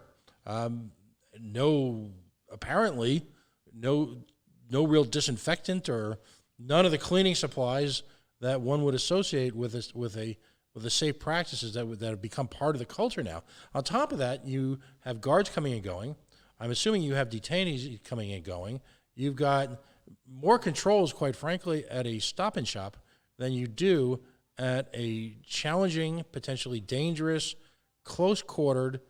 Apparently no real disinfectant or none of the cleaning supplies that one would associate with the safe practices that have become part of the culture now. On top of that, you have guards coming and going. I'm assuming you have detainees coming and going. You've got more controls, quite frankly, at a Stop and Shop than you do at a challenging, potentially dangerous, close-quartered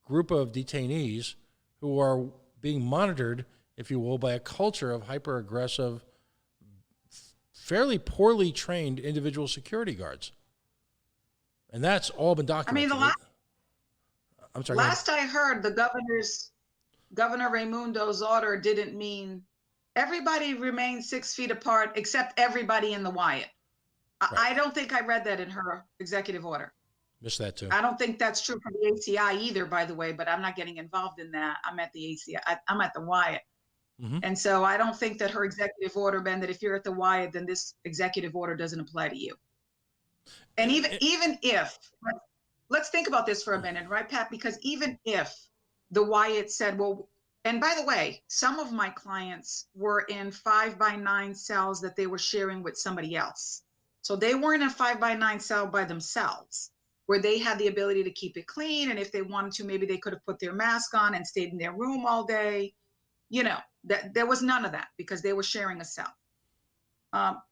group of detainees who are being monitored, if you will, by a culture of hyper-aggressive, fairly poorly trained individual security guards. And that's all been documented. I mean, last I heard, Governor Raimundo's order didn't mean everybody remains 6 feet apart except everybody in the Wyatt. Right. I don't think I read that in her executive order. Missed that too. I don't think that's true for the ACI either, by the way, but I'm not getting involved in that. I'm at the ACI. I'm at the Wyatt. Mm-hmm. And so I don't think that her executive order meant that if you're at the Wyatt, then this executive order doesn't apply to you. And even if, let's think about this for a minute, right, Pat? Because even if the Wyatt said, well, and by the way, some of my clients were in 5x9 cells that they were sharing with somebody else. So they weren't in a 5x9 cell by themselves, where they had the ability to keep it clean. And if they wanted to, maybe they could have put their mask on and stayed in their room all day. You know, that there was none of that because they were sharing a cell.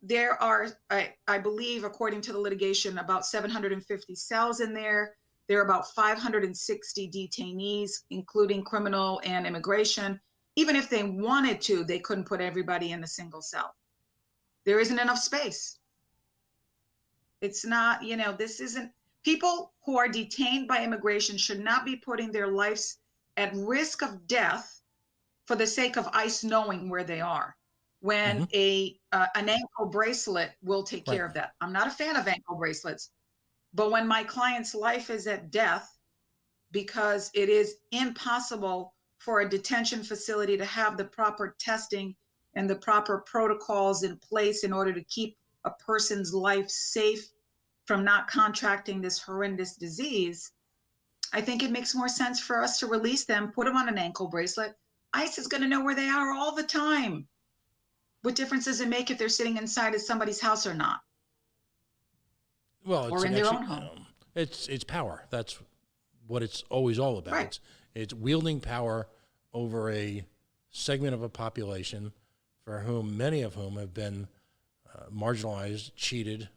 There are, I believe, according to the litigation, about 750 cells in there. There are about 560 detainees, including criminal and immigration. Even if they wanted to, they couldn't put everybody in a single cell. There isn't enough space. It's not, you know, this isn't, people who are detained by immigration should not be putting their lives at risk of death for the sake of ICE knowing where they are, when an ankle bracelet will take care of that. I'm not a fan of ankle bracelets, but when my client's life is at death because it is impossible for a detention facility to have the proper testing and the proper protocols in place in order to keep a person's life safe from not contracting this horrendous disease, I think it makes more sense for us to release them, put them on an ankle bracelet. ICE is going to know where they are all the time. What difference does it make if they're sitting inside of somebody's house or not? Well, or in their own home. It's power. That's what it's always all about. Right. It's wielding power over a segment of a population for whom many of whom have been marginalized, cheated,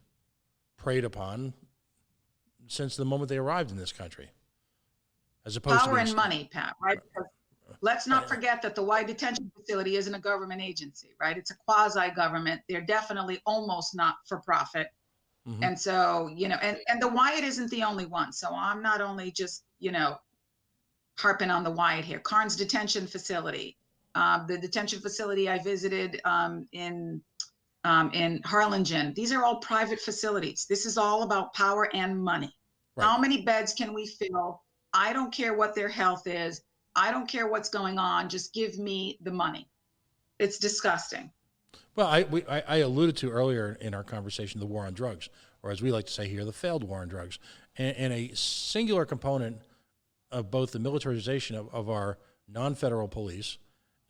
preyed upon since the moment they arrived in this country. As opposed power to and money, Pat, right? Because let's not forget that the Wyatt Detention Facility isn't a government agency, right? It's a quasi-government. They're definitely almost not for profit. Mm-hmm. And so, you know, and the Wyatt isn't the only one. So I'm not only just, you know, harping on the Wyatt here. Carnes Detention Facility, the detention facility I visited in Harlingen. These are all private facilities. This is all about power and money. Right. How many beds can we fill? I don't care what their health is. I don't care what's going on. Just give me the money. It's disgusting. Well, I alluded to earlier in our conversation the war on drugs, or as we like to say here, the failed war on drugs. And a singular component of both the militarization of our non-federal police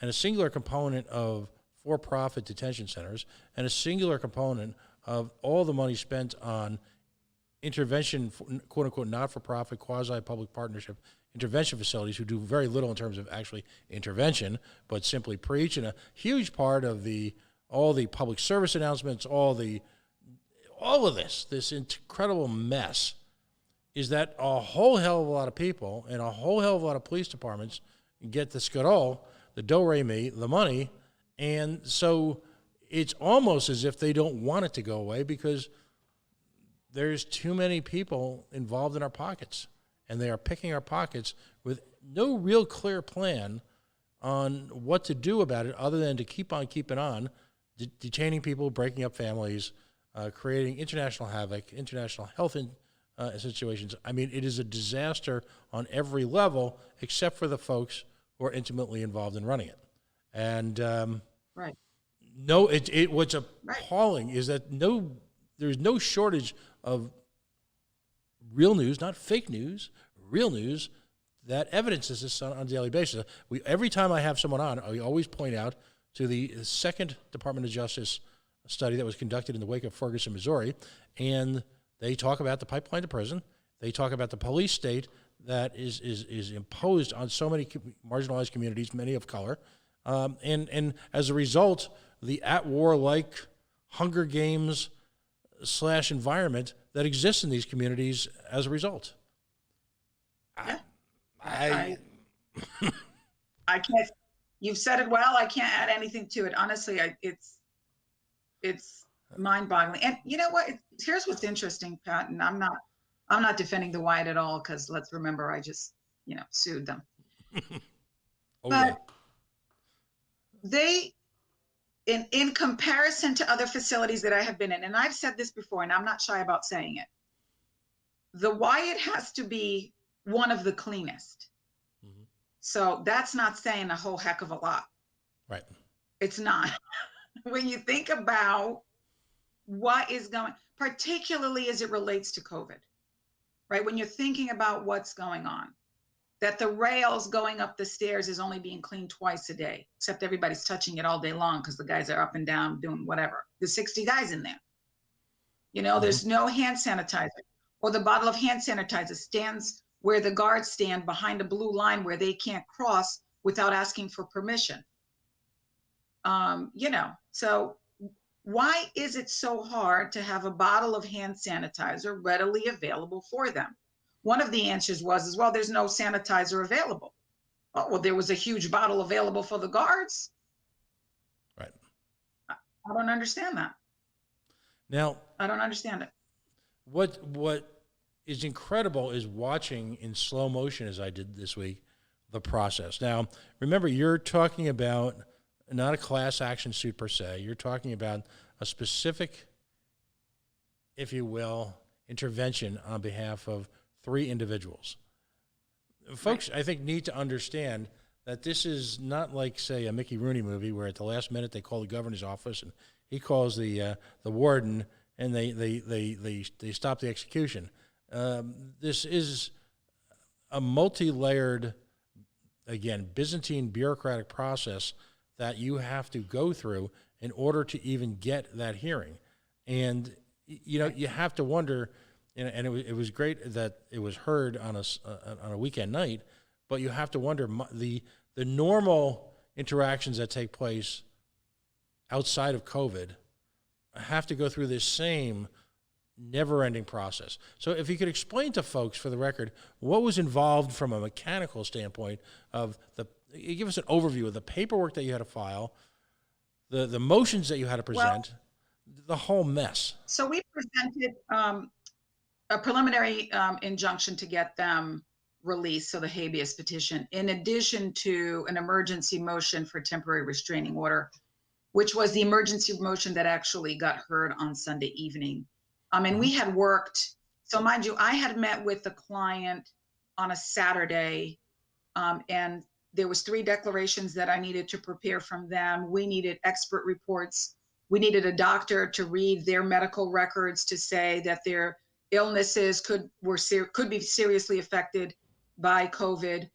and a singular component of for-profit detention centers and a singular component of all the money spent on intervention, quote-unquote, not-for-profit, quasi-public partnership intervention facilities who do very little in terms of actually intervention, but simply preach. And a huge part of all the public service announcements, all of this incredible mess is that a whole hell of a lot of people and a whole hell of a lot of police departments get the skadol, the do-re-mi, the money, and so it's almost as if they don't want it to go away because there's too many people involved in our pockets, and they are picking our pockets with no real clear plan on what to do about it other than to keep on keeping on, detaining people, breaking up families, creating international havoc, international health situations. I mean, it is a disaster on every level except for the folks who are intimately involved in running it. And right. No, what's appalling is that there's no shortage of real news, not fake news, real news that evidences this on a daily basis. Every time I have someone on, I always point out to the second Department of Justice study that was conducted in the wake of Ferguson, Missouri, and they talk about the pipeline to prison. They talk about the police state that is imposed on so many marginalized communities, many of color, and as a result, the at-war-like Hunger Games / environment that exists in these communities as a result. Yeah. I can't. You've said it well. I can't add anything to it. Honestly, it's mind-boggling. And you know what? Here's what's interesting, Pat. And I'm not defending the Wyatt at all because let's remember I just sued them. But they, in comparison to other facilities that I have been in, and I've said this before, and I'm not shy about saying it, the Wyatt has to be one of the cleanest. Mm-hmm. So that's not saying a whole heck of a lot. Right. It's not. When you think about what is going, particularly as it relates to COVID, right? When you're thinking about what's going on, that the rails going up the stairs is only being cleaned twice a day, except everybody's touching it all day long because the guys are up and down doing whatever. There's 60 guys in there. You know, there's no hand sanitizer, or the bottle of hand sanitizer stands where the guards stand behind a blue line where they can't cross without asking for permission. You know, so why is it so hard to have a bottle of hand sanitizer readily available for them? One of the answers was, well, there's no sanitizer available. Oh, well, there was a huge bottle available for the guards. Right. I don't understand that. Now, I don't understand it. What is incredible is watching in slow motion, as I did this week, the process. Now, remember, you're talking about not a class action suit per se. You're talking about a specific, if you will, intervention on behalf of 3 individuals. Folks, right, I think, need to understand that this is not like, say, a Mickey Rooney movie where at the last minute they call the governor's office and he calls the warden and they stop the execution. This is a multi-layered, again, Byzantine bureaucratic process that you have to go through in order to even get that hearing. And, you know, you have to wonder, and it was great that it was heard on a weekend night, but you have to wonder, the normal interactions that take place outside of COVID have to go through this same never-ending process. So if you could explain to folks, for the record, what was involved from a mechanical standpoint of give us an overview of the paperwork that you had to file, the motions that you had to present, the whole mess. So we presented a preliminary injunction to get them released, so the habeas petition, in addition to an emergency motion for temporary restraining order, which was the emergency motion that actually got heard on Sunday evening. And we had worked, so mind you, I had met with the client on a Saturday, and there was 3 declarations that I needed to prepare from them. We needed expert reports. We needed a doctor to read their medical records to say that their illnesses could be seriously affected by COVID.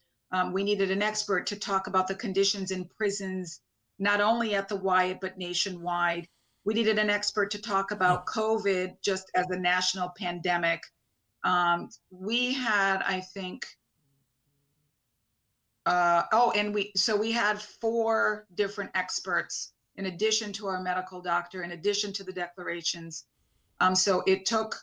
We needed an expert to talk about the conditions in prisons, not only at the Wyatt, but nationwide. We needed an expert to talk about COVID just as a national pandemic. We had, I think, we had 4 different experts in addition to our medical doctor, in addition to the declarations. So it took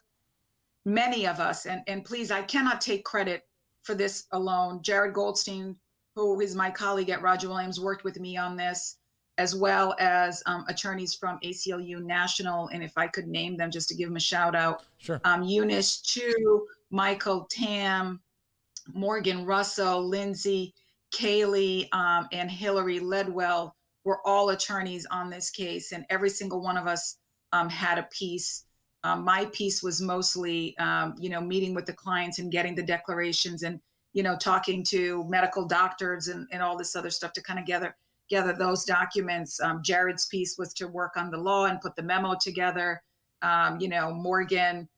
many of us, and please, I cannot take credit for this alone. Jared Goldstein, who is my colleague at Roger Williams, worked with me on this, as well as attorneys from ACLU National, and if I could name them just to give them a shout out. Sure. Eunice Chu, Michael Tam, Morgan Russell, Lindsay, Kaylee, and Hillary Ledwell were all attorneys on this case, and every single one of us had a piece. My piece was mostly, meeting with the clients and getting the declarations and, talking to medical doctors and all this other stuff to kind of gather those documents. Jared's piece was to work on the law and put the memo together. Morgan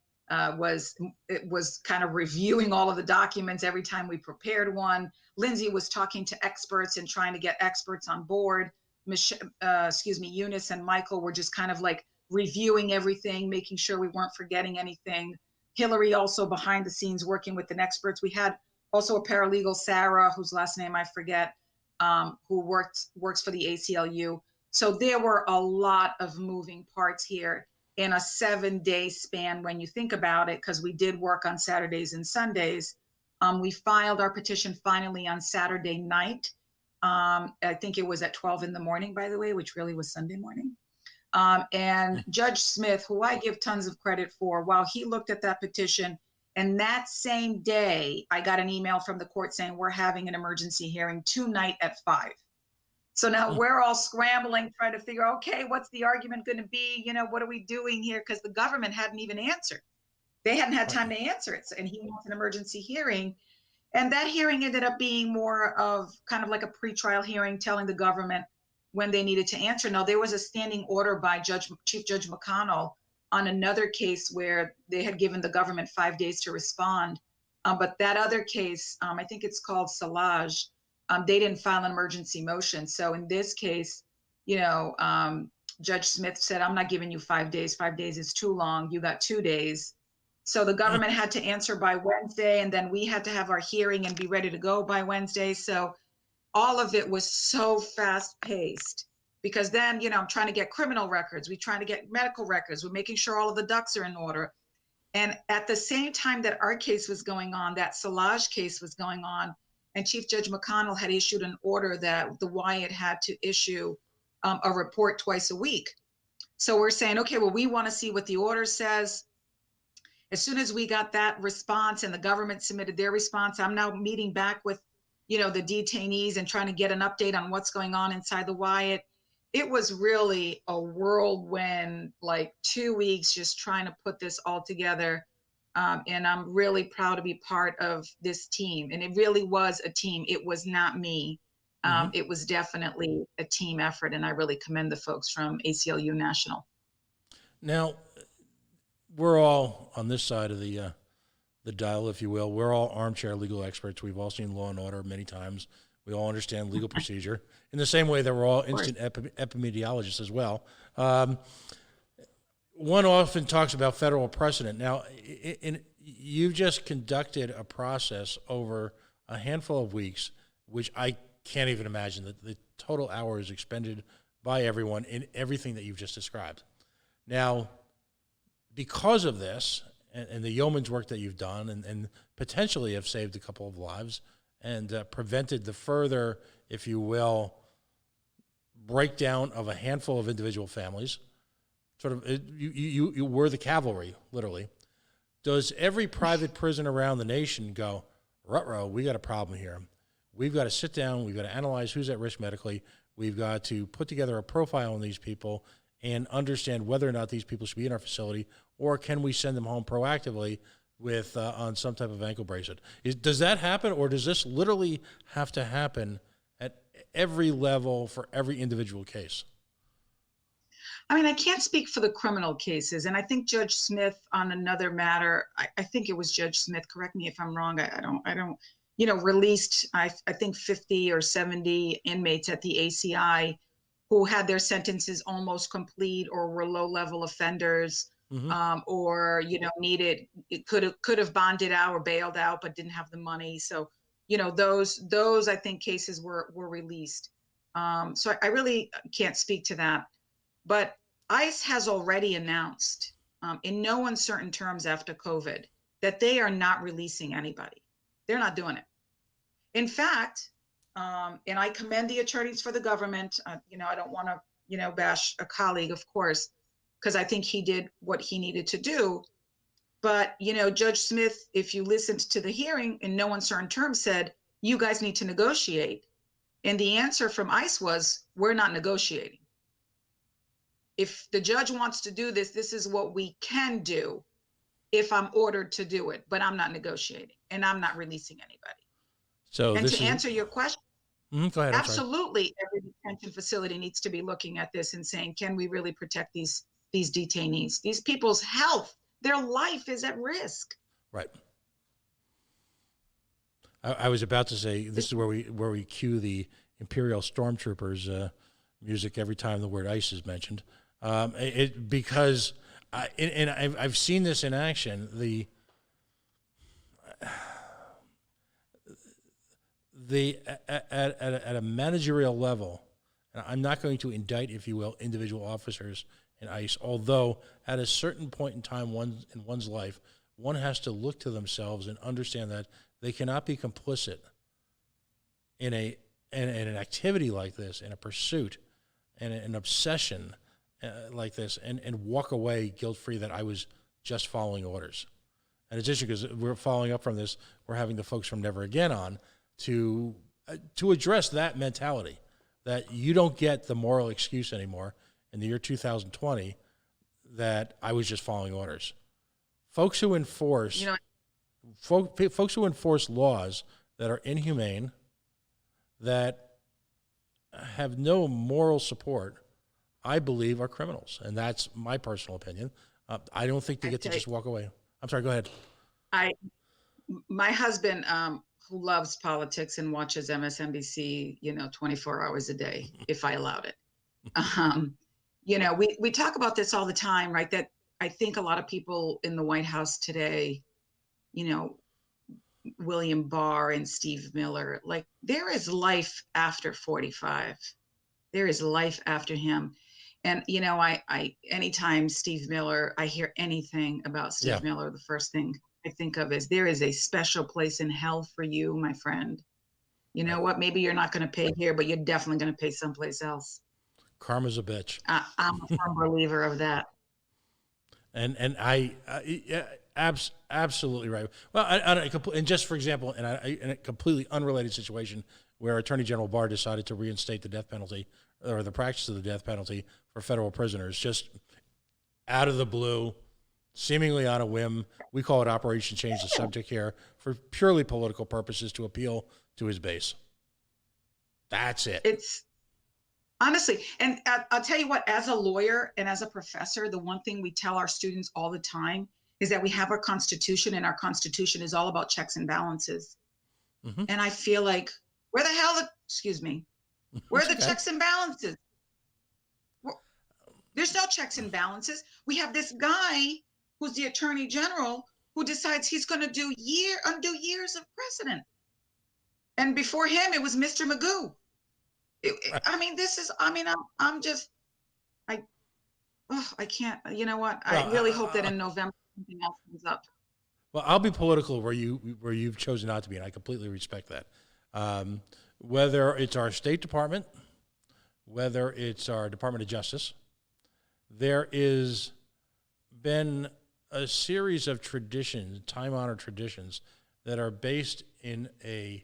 was kind of reviewing all of the documents every time we prepared one. Lindsay was talking to experts and trying to get experts on board. Eunice and Michael were just kind of like reviewing everything, making sure we weren't forgetting anything. Hillary also behind the scenes working with the experts. We had also a paralegal, Sarah, whose last name I forget, who works for the ACLU. So there were a lot of moving parts here in a 7-day span when you think about it, because we did work on Saturdays and Sundays. We filed our petition finally on Saturday night. I think it was at 12 in the morning, by the way, which really was Sunday morning. And Judge Smith, who I give tons of credit for, while he looked at that petition, and that same day, I got an email from the court saying, we're having an emergency hearing tonight at 5. So now we're all scrambling, trying to figure, okay, what's the argument going to be? What are we doing here? Because the government hadn't even answered. They hadn't had time to answer it. And he wants an emergency hearing. And that hearing ended up being more of kind of like a pretrial hearing, telling the government when they needed to answer. Now, there was a standing order by Chief Judge McConnell on another case where they had given the government 5 days to respond. But that other case, I think it's called Salage, they didn't file an emergency motion. So in this case, Judge Smith said, I'm not giving you 5 days. 5 days is too long. You got 2 days. So the government had to answer by Wednesday, and then we had to have our hearing and be ready to go by Wednesday. So all of it was so fast paced, because then, I'm trying to get criminal records. We're trying to get medical records. We're making sure all of the ducks are in order. And at the same time that our case was going on, that Salage case was going on, and Chief Judge McConnell had issued an order that the Wyatt had to issue a report twice a week. So we're saying, okay, well, we want to see what the order says. As soon as we got that response and the government submitted their response, I'm now meeting back with, the detainees and trying to get an update on what's going on inside the Wyatt. It was really a whirlwind, like 2 weeks, just trying to put this all together. And I'm really proud to be part of this team. And it really was a team. It was not me. It was definitely a team effort. And I really commend the folks from ACLU National. Now, we're all on this side of the dial, if you will. We're all armchair legal experts. We've all seen Law and Order many times. We all understand legal procedure in the same way that we're all instant epidemiologists as well. One often talks about federal precedent. Now, you've just conducted a process over a handful of weeks, which I can't even imagine the total hours expended by everyone in everything that you've just described. Now, because of this and the yeoman's work that you've done and potentially have saved a couple of lives and prevented the further, if you will, breakdown of a handful of individual families, you were the cavalry, literally. Does every private prison around the nation go, ruh-roh, we got a problem here. We've got to sit down, we've got to analyze who's at risk medically, we've got to put together a profile on these people and understand whether or not these people should be in our facility, or can we send them home proactively with on some type of ankle bracelet? Does that happen, or does this literally have to happen at every level for every individual case? I mean, I can't speak for the criminal cases, and I think Judge Smith on another matter, I think it was Judge Smith, correct me if I'm wrong, I don't, released, I think 50 or 70 inmates at the ACI who had their sentences almost complete or were low-level offenders, or could have bonded out or bailed out but didn't have the money. So, those I think cases were released. So I really can't speak to that. But ICE has already announced, in no uncertain terms after COVID, that they are not releasing anybody. They're not doing it. In fact, and I commend the attorneys for the government. I don't want to, bash a colleague, of course, because I think he did what he needed to do. But, Judge Smith, if you listened to the hearing, in no uncertain terms said, you guys need to negotiate. And the answer from ICE was, we're not negotiating. If the judge wants to do this, this is what we can do if I'm ordered to do it, but I'm not negotiating and I'm not releasing anybody. So and to answer your question, go ahead, absolutely every detention facility needs to be looking at this and saying, can we really protect these detainees? These people's health, their life is at risk. Right. I was about to say, this is where we cue the Imperial Stormtroopers music every time the word ICE is mentioned. Because I've seen this in action. At a managerial level, and I'm not going to indict, if you will, individual officers in ICE, although at a certain point in time in one's life, one has to look to themselves and understand that they cannot be complicit in an activity like this, in a pursuit, and an obsession like this, and walk away guilt-free that I was just following orders. And it's interesting because we're following up from this, we're having the folks from Never Again on to address that mentality, that you don't get the moral excuse anymore in the year 2020 that I was just following orders. folks who enforce You know, folks who enforce laws that are inhumane, that have no moral support, I believe are criminals, and that's my personal opinion. I don't think they get to just walk away. I'm sorry, go ahead. My husband, who loves politics and watches MSNBC, 24 hours a day, if I allowed it. We talk about this all the time, right? That I think a lot of people in the White House today, William Barr and Steve Miller, like, there is life after 45. There is life after him. And, I anytime Steve Miller, I hear anything about Steve Miller, the first thing I think of is there is a special place in hell for you, my friend. You know what? Maybe you're not going to pay here, but you're definitely going to pay someplace else. Karma's a bitch. I'm a firm believer of that. And absolutely right. Well, and just for example, in a completely unrelated situation where Attorney General Barr decided to reinstate the death penalty or the practice of the death penalty for federal prisoners, just out of the blue, seemingly on a whim. We call it Operation Change the Subject here, for purely political purposes to appeal to his base. That's it. It's honestly, and I'll tell you what, as a lawyer and as a professor, the one thing we tell our students all the time is that we have our Constitution, and our Constitution is all about checks and balances. Mm-hmm. And I feel like, where are the checks and balances? There's no checks and balances. We have this guy who's the Attorney General who decides he's going to undo years of precedent. And before him, it was Mr. Magoo. I can't, you know what? I really hope that in November something else comes up. Well, I'll be political where you've chosen not to be, and I completely respect that. Whether it's our State Department, whether it's our Department of Justice, there is been a series of traditions, time-honored traditions, that are based in an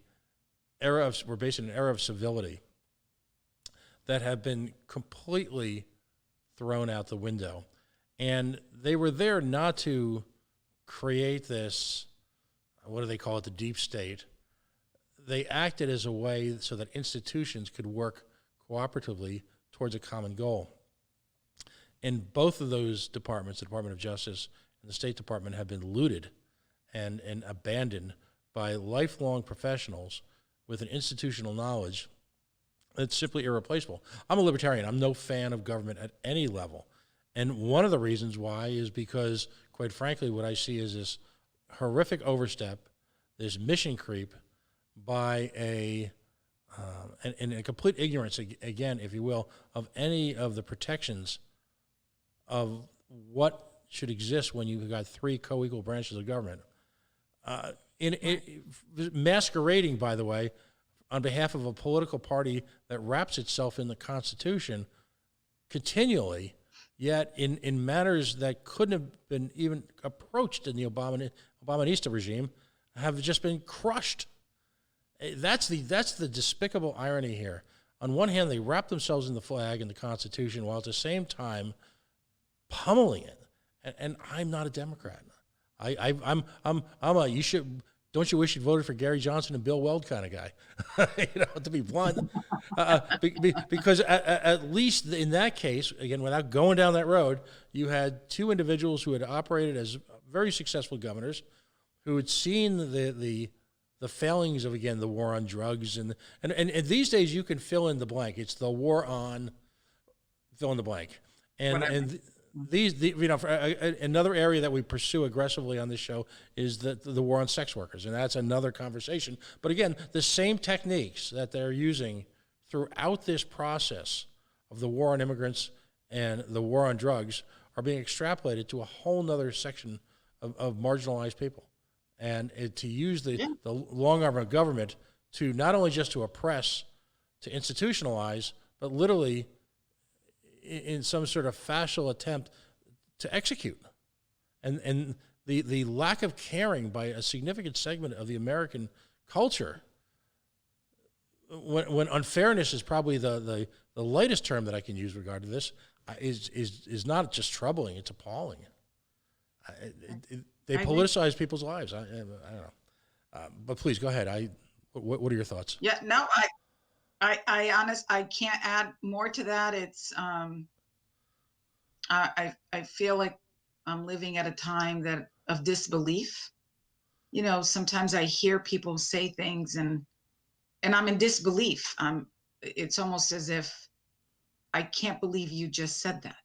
era of civility that have been completely thrown out the window. And they were there not to create this, what do they call it, the deep state. They acted as a way so that institutions could work cooperatively towards a common goal. And both of those departments, the Department of Justice and the State Department, have been looted and abandoned by lifelong professionals with an institutional knowledge that's simply irreplaceable. I'm a libertarian. I'm no fan of government at any level. And one of the reasons why is because, quite frankly, what I see is this horrific overstep, this mission creep by and a complete ignorance, again, if you will, of any of the protections of what should exist when you've got three co-equal branches of government. Masquerading, by the way, on behalf of a political party that wraps itself in the Constitution continually, yet in matters that couldn't have been even approached in the Obamanista regime, have just been crushed. That's the despicable irony here. On one hand, they wrap themselves in the flag and the Constitution, while at the same time pummeling it. And I'm not a Democrat. I'm a don't you wish you'd voted for Gary Johnson and Bill Weld kind of guy, to be blunt. Because at least in that case, again, without going down that road, you had two individuals who had operated as very successful governors, who had seen the failings of, again, the war on drugs. And these days you can fill in the blank. It's the war on fill in the blank. And another area that we pursue aggressively on this show is the war on sex workers, and that's another conversation. But again, the same techniques that they're using throughout this process of the war on immigrants and the war on drugs are being extrapolated to a whole nother section of marginalized people. And to use the long arm of government to not only just to oppress, to institutionalize, but literally in some sort of fascial attempt to execute. And the lack of caring by a significant segment of the American culture, when unfairness is probably the lightest term that I can use regard to this, is not just troubling, it's appalling. they politicize people's lives. I don't know. But please go ahead. What are your thoughts? Yeah, no, I can't add more to that. It's, I feel like I'm living at a time of disbelief. You know, sometimes I hear people say things and I'm in disbelief. It's almost as if I can't believe you just said that.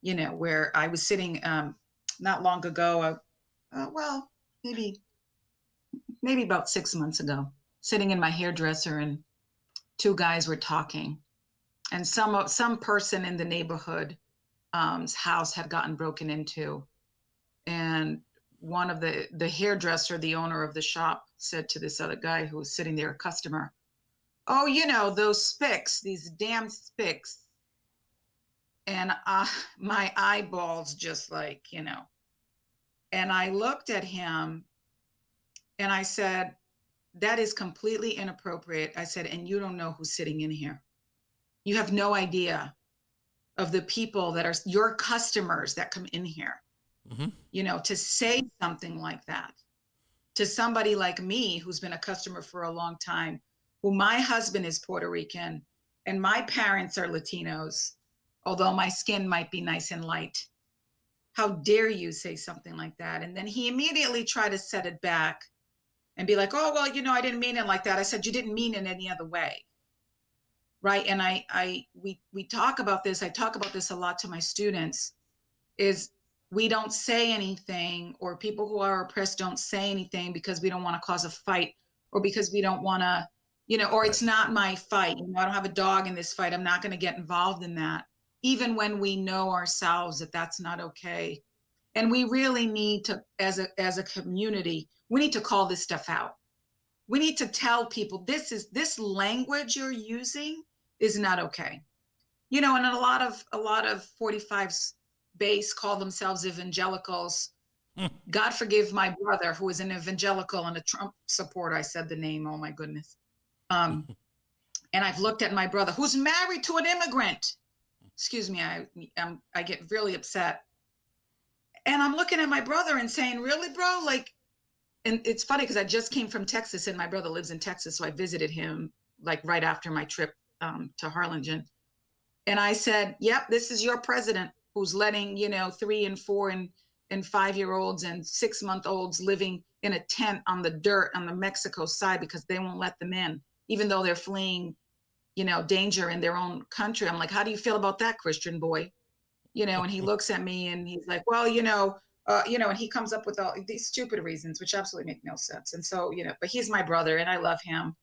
You know, where I was sitting not long ago, well, maybe about 6 months ago, sitting in my hairdresser, and two guys were talking, and some person in the neighborhood house had gotten broken into, and one of the hairdresser, the owner of the shop, said to this other guy who was sitting there, a customer, "Oh, you know, those spics, these damn spics." And my eyeballs just like, you know, and I looked at him and I said, "That is completely inappropriate." I said, "And you don't know who's sitting in here. You have no idea of the people that are your customers that come in here." Mm-hmm. You know, to say something like that to somebody like me, who's been a customer for a long time, who my husband is Puerto Rican and my parents are Latinos, although my skin might be nice and light. How dare you say something like that? And then he immediately tried to set it back and be like, "Oh, well, you know, I didn't mean it like that." I said, "You didn't mean it any other way." Right. And we talk about this. I talk about this a lot to my students, is we don't say anything, or people who are oppressed don't say anything because we don't want to cause a fight, or because we don't want to, you know, or Right. It's not my fight. You know, I don't have a dog in this fight. I'm not going to get involved in that, even when we know ourselves that that's not okay. And we really need to, as a community, we need to call this stuff out. We need to tell people this language you're using is not okay. You know, and a lot of 45s base call themselves evangelicals. God forgive my brother, who is an evangelical and a Trump supporter. I said the name. Oh my goodness. And I've looked at my brother, who's married to an immigrant. Excuse me, I get really upset. And I'm looking at my brother and saying, "Really, bro?" Like, and it's funny because I just came from Texas, and my brother lives in Texas, so I visited him like right after my trip to Harlingen. And I said, "Yep, this is your president, who's letting, you know, 3 and 4 and 5-year-olds and 6-month-olds living in a tent on the dirt on the Mexico side because they won't let them in, even though they're fleeing, you know, danger in their own country." I'm like, "How do you feel about that, Christian boy?" You know, and he looks at me and he's like, "Well, and he comes up with all these stupid reasons, which absolutely make no sense." And so, you know, but he's my brother and I love him.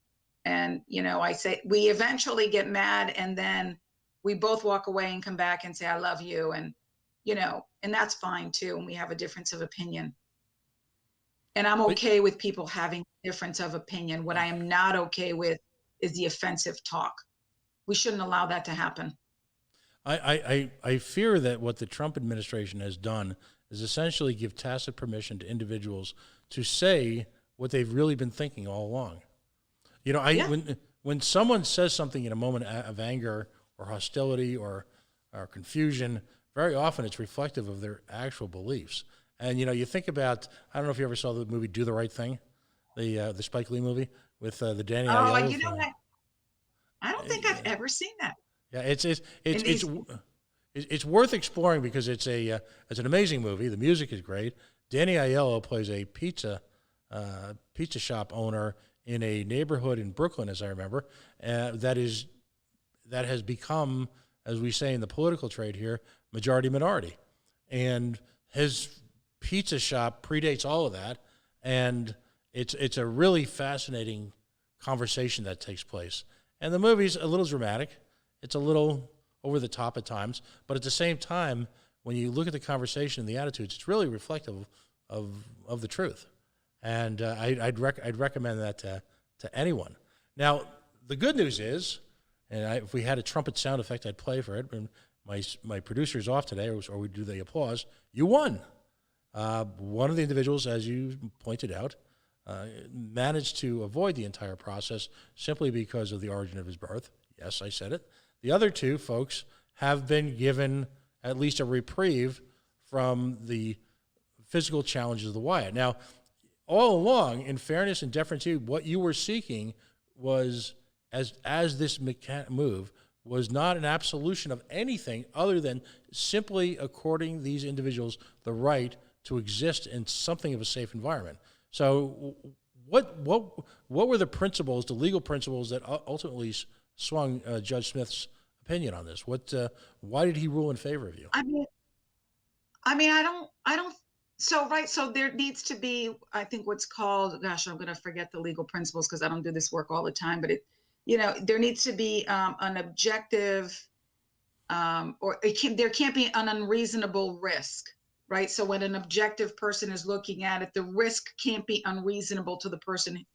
And, you know, I say we eventually get mad, and then we both walk away and come back and say, "I love you." And, you know, and that's fine too. And we have a difference of opinion. And I'm okay with people having a difference of opinion. What I am not okay with is the offensive talk. We shouldn't allow that to happen. I fear that what the Trump administration has done is essentially give tacit permission to individuals to say what they've really been thinking all along. You know, when someone says something in a moment of anger or hostility or confusion, very often it's reflective of their actual beliefs. And you know, you think about, I don't know if you ever saw the movie Do the Right Thing, the Spike Lee movie with the Danny Aiello. Oh, you know what? I don't think I've ever seen that. Yeah, it's worth exploring because it's an amazing movie. The music is great. Danny Aiello plays a pizza shop owner in a neighborhood in Brooklyn, as I remember, that has become, as we say in the political trade here, majority minority, and his pizza shop predates all of that, and it's a really fascinating conversation that takes place. And the movie's a little dramatic. It's a little over the top at times, but at the same time, when you look at the conversation and the attitudes, it's really reflective of the truth. And I'd recommend that to anyone. Now, the good news is, and if we had a trumpet sound effect, I'd play for it. And my producer's off today, or we do the applause. You won. One of the individuals, as you pointed out, managed to avoid the entire process simply because of the origin of his birth. Yes, I said it. The other two folks have been given at least a reprieve from the physical challenges of the Wyatt. Now, all along, in fairness and deference to you, what you were seeking was, as this move, was not an absolution of anything other than simply according these individuals the right to exist in something of a safe environment. So what were the principles, the legal principles that ultimately swung Judge Smith's opinion on this? Why did he rule in favor of you? I don't. So, right. So there needs to be, I think what's called, gosh, I'm going to forget the legal principles because I don't do this work all the time, but there needs to be an objective, there can't be an unreasonable risk, right? So when an objective person is looking at it, the risk can't be unreasonable to the person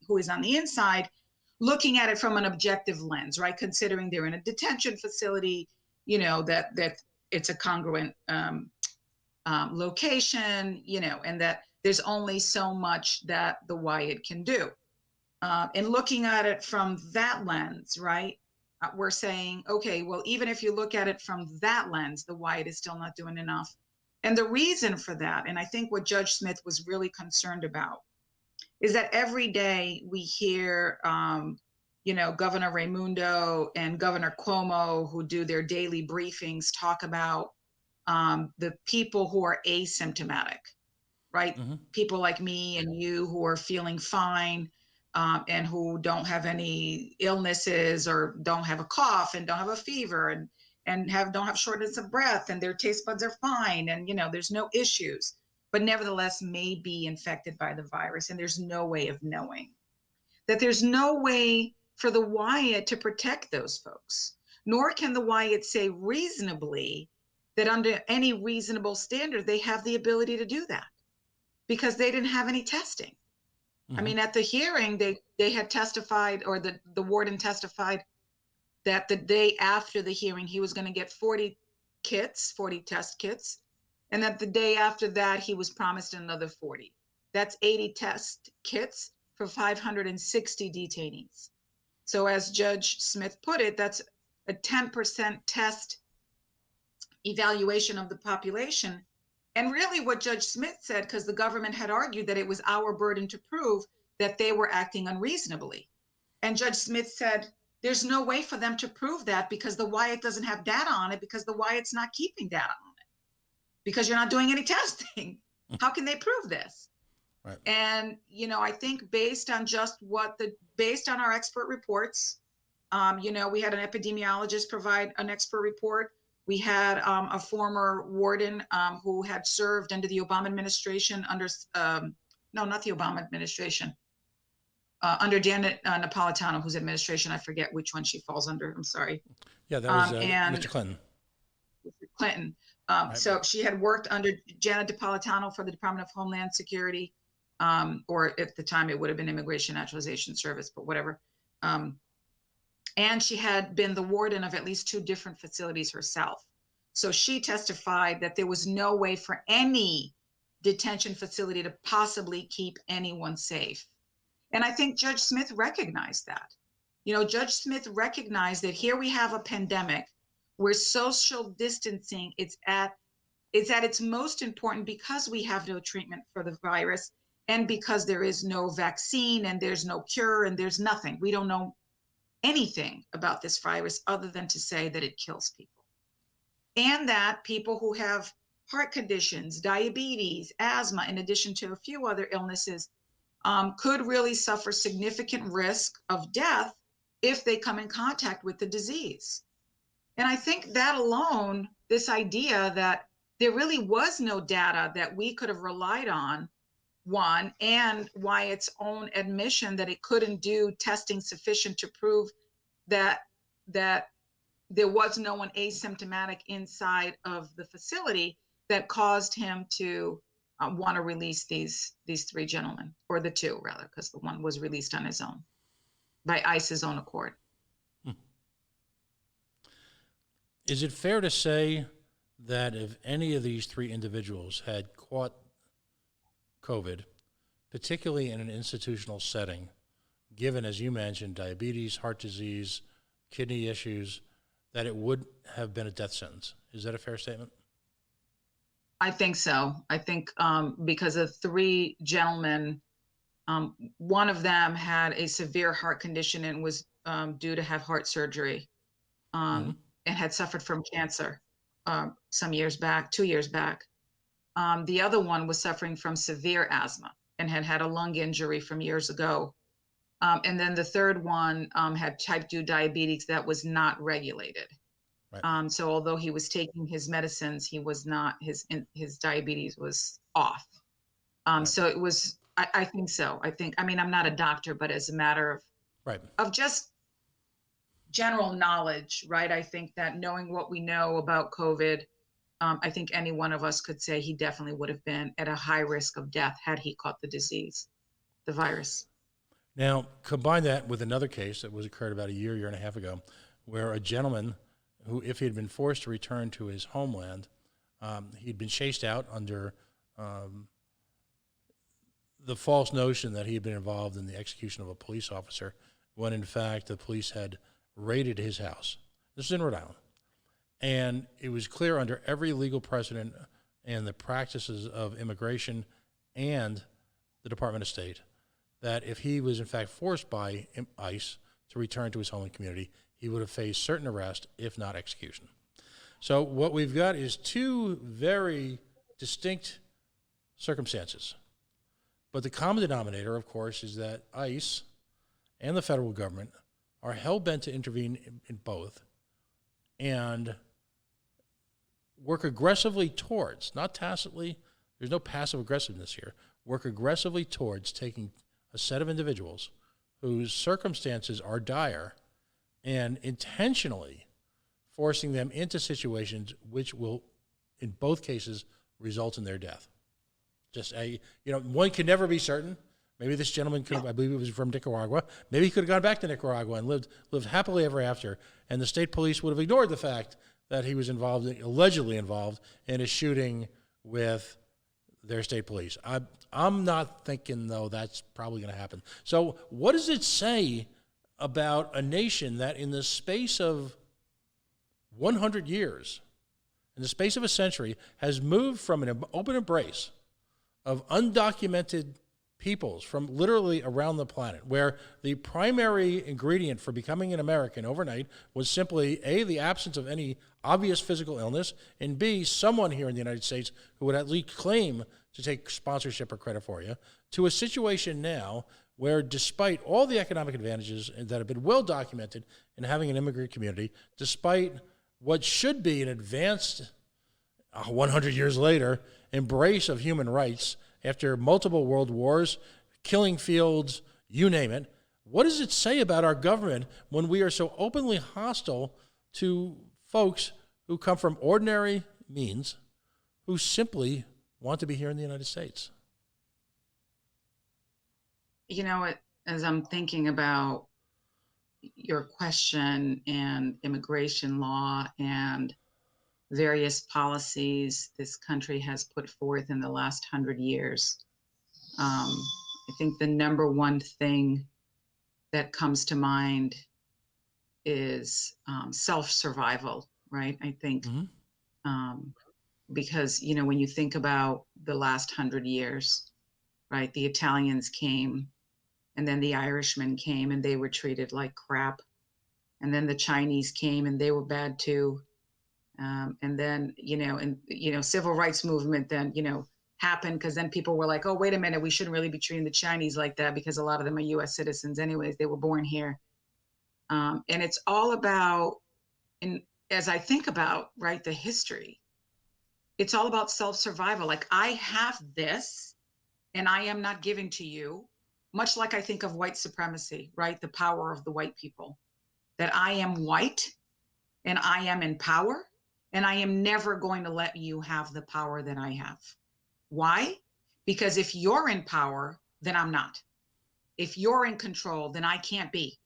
who is on the inside, looking at it from an objective lens, right? Considering they're in a detention facility, that it's a congruent location, and that there's only so much that the Wyatt can do. And looking at it from that lens, right? We're saying, okay, well, even if you look at it from that lens, the Wyatt is still not doing enough. And the reason for that, and I think what Judge Smith was really concerned about, is that every day we hear, Governor Raimundo and Governor Cuomo, who do their daily briefings, talk about the people who are asymptomatic, right? Mm-hmm. People like me and you who are feeling fine, and who don't have any illnesses or don't have a cough and don't have a fever and don't have shortness of breath and their taste buds are fine and there's no issues, but nevertheless may be infected by the virus, and there's no way of knowing that. There's no way for the Wyatt to protect those folks, nor can the Wyatt say reasonably that under any reasonable standard they have the ability to do that, because they didn't have any testing. Mm-hmm. I mean, at the hearing, they had testified, or the warden testified, that the day after the hearing, he was going to get 40 test kits. And that the day after that, he was promised another 40. That's 80 test kits for 560 detainees. So as Judge Smith put it, that's a 10% test evaluation of the population. And really what Judge Smith said, because the government had argued that it was our burden to prove that they were acting unreasonably. And Judge Smith said, there's no way for them to prove that because the Wyatt doesn't have data on it, because the Wyatt's not keeping data on it, because you're not doing any testing. How can they prove this? Right. And, I think based on our expert reports, we had an epidemiologist provide an expert report. We had a former warden who had served under the Obama administration under Janet Napolitano, whose administration, I forget which one she falls under. I'm sorry. Yeah, that was Mr. Clinton. Clinton. Right. So she had worked under Janet Napolitano for the Department of Homeland Security, or at the time it would have been Immigration Naturalization Service, but whatever. And she had been the warden of at least 2 different facilities herself. So she testified that there was no way for any detention facility to possibly keep anyone safe. And I think Judge Smith recognized that. Judge Smith recognized that here we have a pandemic where social distancing it's at its most important, because we have no treatment for the virus, and because there is no vaccine and there's no cure and there's nothing. We don't know anything about this virus other than to say that it kills people, and that people who have heart conditions, diabetes, asthma, in addition to a few other illnesses, could really suffer significant risk of death if they come in contact with the disease. And I think that alone, this idea that there really was no data that we could have relied on, one, and Wyatt's own admission that it couldn't do testing sufficient to prove that there was no one asymptomatic inside of the facility, that caused him to want to release these 3 gentlemen, or the 2 rather, because the one was released on his own by ICE's own accord. Is it fair to say that if any of these 3 individuals had caught COVID, particularly in an institutional setting, given, as you mentioned, diabetes, heart disease, kidney issues, that it would have been a death sentence? Is that a fair statement? I think so. I think because of 3 gentlemen, one of them had a severe heart condition and was due to have heart surgery, Mhm. and had suffered from cancer some years back, 2 years back. The other one was suffering from severe asthma and had had a lung injury from years ago. And then the third one had type 2 diabetes that was not regulated. Right. So although he was taking his medicines, he was not, his diabetes was off. Right. So it was, I think so. I mean, I'm not a doctor, but as a matter Right. of just general knowledge, right? I think that knowing what we know about COVID, I think any one of us could say he definitely would have been at a high risk of death had he caught the disease, the virus. Now, combine that with another case that was occurred about a year and a half ago, where a gentleman who, if he had been forced to return to his homeland, he'd been chased out under the false notion that he had been involved in the execution of a police officer, when in fact the police had raided his house. This is in Rhode Island. And it was clear under every legal precedent and the practices of immigration and the Department of State that if he was in fact forced by ICE to return to his home community, he would have faced certain arrest, if not execution. So what we've got is 2 very distinct circumstances. But the common denominator, of course, is that ICE and the federal government are hell-bent to intervene in both and work aggressively towards, not tacitly, there's no passive aggressiveness here, work aggressively towards taking a set of individuals whose circumstances are dire and intentionally forcing them into situations which will, in both cases, result in their death. One can never be certain. Maybe this gentleman could have, I believe he was from Nicaragua. Maybe he could have gone back to Nicaragua and lived happily ever after, and the state police would have ignored the fact that he was allegedly involved in a shooting with their state police. I'm not thinking, though, that's probably going to happen. So what does it say about a nation that in the space of 100 years, in the space of a century, has moved from an open embrace of undocumented peoples from literally around the planet, where the primary ingredient for becoming an American overnight was simply A, the absence of any obvious physical illness, and B, someone here in the United States who would at least claim to take sponsorship or credit for you, to a situation now where despite all the economic advantages that have been well documented in having an immigrant community, despite what should be an advanced 100 years later embrace of human rights after multiple world wars, killing fields, you name it, what does it say about our government when we are so openly hostile to folks who come from ordinary means who simply want to be here in the United States? You know, as I'm thinking about your question and immigration law and various policies this country has put forth in the last 100 years, I think the number one thing that comes to mind is self-survival, right? I think because, when you think about the last 100 years, right, the Italians came and then the Irishmen came and they were treated like crap. And then the Chinese came and they were bad too. And then, civil rights movement then, happened because then people were like, oh, wait a minute, we shouldn't really be treating the Chinese like that because a lot of them are US citizens anyways, they were born here. And it's all about, and as I think about, right, the history, it's all about self-survival. Like, I have this and I am not giving to you, much like I think of white supremacy, right? The power of the white people, that I am white and I am in power and I am never going to let you have the power that I have. Why? Because if you're in power, then I'm not. If you're in control, then I can't be.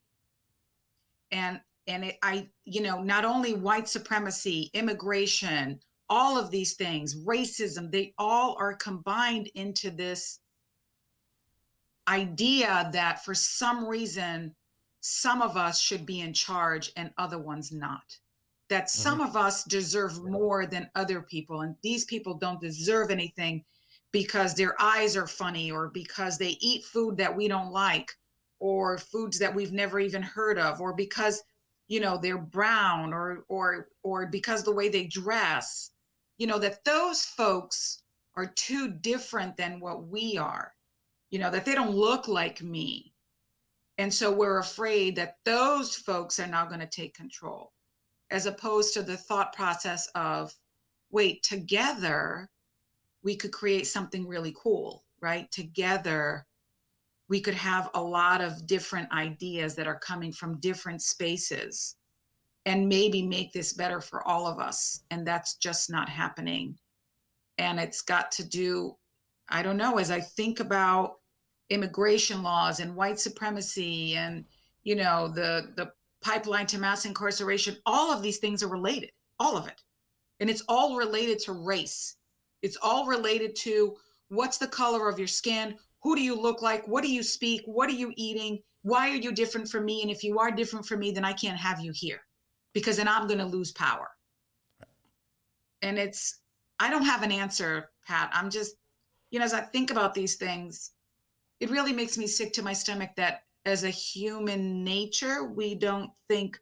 And not only white supremacy, immigration, all of these things, racism, they all are combined into this idea that for some reason, some of us should be in charge and other ones not. that some of us deserve more than other people. And these people don't deserve anything because their eyes are funny, or because they eat food that we don't like, or foods that we've never even heard of, or because, you know, they're brown, or because the way they dress, you know, that those folks are too different than what we are, you know, that they don't look like me. And so we're afraid that those folks are now going to take control, as opposed to the thought process of, wait, together we could create something really cool, right? Together we could have a lot of different ideas that are coming from different spaces and maybe make this better for all of us. And that's just not happening. And it's got to do, I don't know, as I think about immigration laws and white supremacy and, you know, the pipeline to mass incarceration, all of these things are related, all of it. And it's all related to race. It's all related to what's the color of your skin? Who do you look like? What do you speak? What are you eating? Why are you different from me? And if you are different from me, then I can't have you here, because then I'm going to lose power. And it's, I don't have an answer, Pat. I'm just, you know, as I think about these things, it really makes me sick to my stomach that as a human nature, we don't think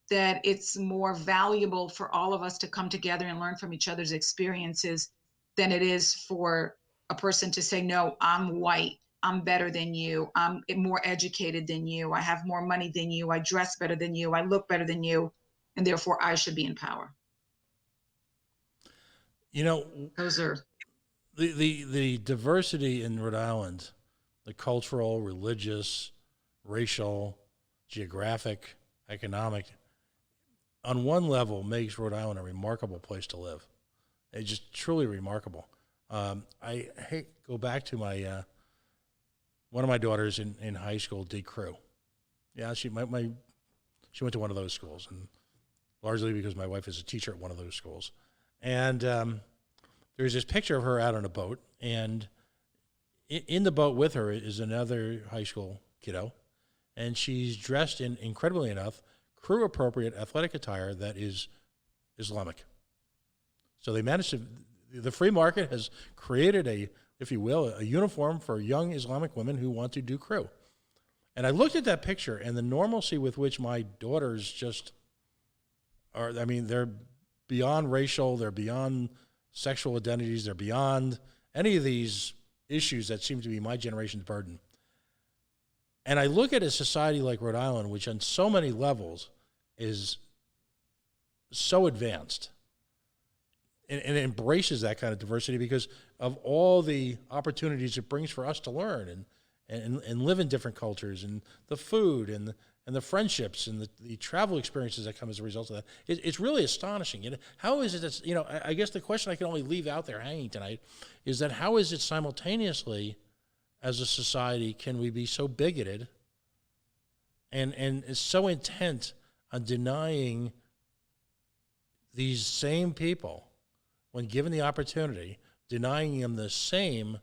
that it's more valuable for all of us to come together and learn from each other's experiences than it is for a person to say, no, I'm white, I'm better than you, I'm more educated than you, I have more money than you, I dress better than you, I look better than you, and therefore I should be in power. You know, Those are the diversity in Rhode Island, the cultural, religious, racial, geographic, economic, on one level makes Rhode Island a remarkable place to live. It's just truly remarkable. I go back to my one of my daughters in high school did crew. Yeah, she went to one of those schools, and largely because my wife is a teacher at one of those schools. And there's this picture of her out on a boat, and in the boat with her is another high school kiddo, and she's dressed in, incredibly enough, crew-appropriate athletic attire that is Islamic. So they managed to, the free market has created a, if you will, a uniform for young Islamic women who want to do crew. And I looked at that picture, and the normalcy with which my daughters just are, I mean, they're beyond racial, they're beyond sexual identities, they're beyond any of these issues that seem to be my generation's burden. And I look at a society like Rhode Island, which on so many levels is so advanced and embraces that kind of diversity because of all the opportunities it brings for us to learn and live in different cultures, and the food and the friendships and the travel experiences that come as a result of that. It's really astonishing. You know, how is it that, you know, I guess the question I can only leave out there hanging tonight is that how is it simultaneously as a society can we be so bigoted and so intent on denying these same people, when given the opportunity, denying them the same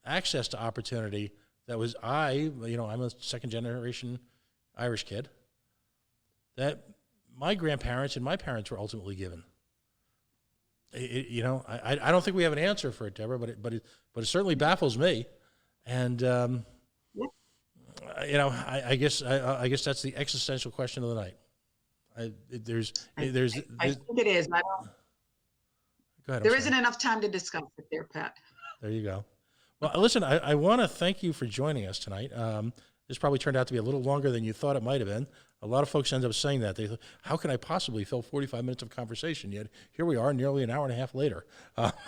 access to opportunity that was I'm a second generation Irish kid, that my grandparents and my parents were ultimately given. I don't think we have an answer for it, Deborah, but it certainly baffles me. And I guess that's the existential question of the night. I think it is. Go ahead. There isn't enough time to discuss it there, Pat. There you go. Well, listen, I want to thank you for joining us tonight. This probably turned out to be a little longer than you thought it might have been. A lot of folks end up saying that. They thought, how can I possibly fill 45 minutes of conversation? Yet here we are nearly an hour and a half later. But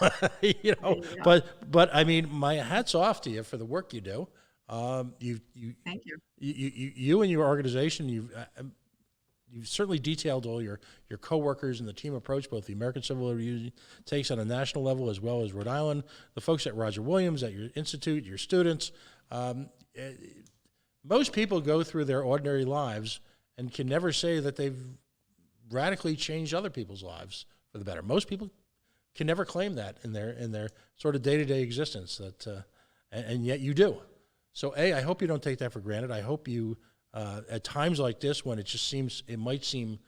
I mean, my hat's off to you for the work you do. Thank you. You and your organization, you've certainly detailed all your coworkers and the team approach, both the American Civil Liberties Union takes on a national level as well as Rhode Island, the folks at Roger Williams, at your institute, your students. Most people go through their ordinary lives and can never say that they've radically changed other people's lives for the better. Most people can never claim that in their sort of day-to-day existence, and yet you do. So, I hope you don't take that for granted. I hope you, at times like this, when it might seem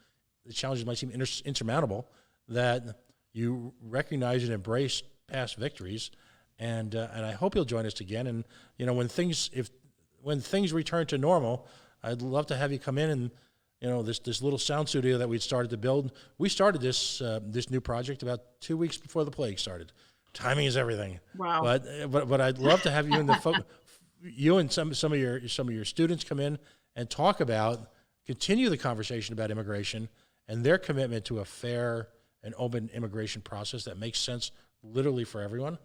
the challenges might seem insurmountable, that you recognize and embrace past victories, and I hope you'll join us again. And when things return to normal, I'd love to have you come in and this little sound studio that we'd started to build. We started this new project about 2 weeks before the plague started. Timing is everything. Wow. But I'd love to have you and you and some of your students come in and continue the conversation about immigration and their commitment to a fair and open immigration process that makes sense literally for everyone,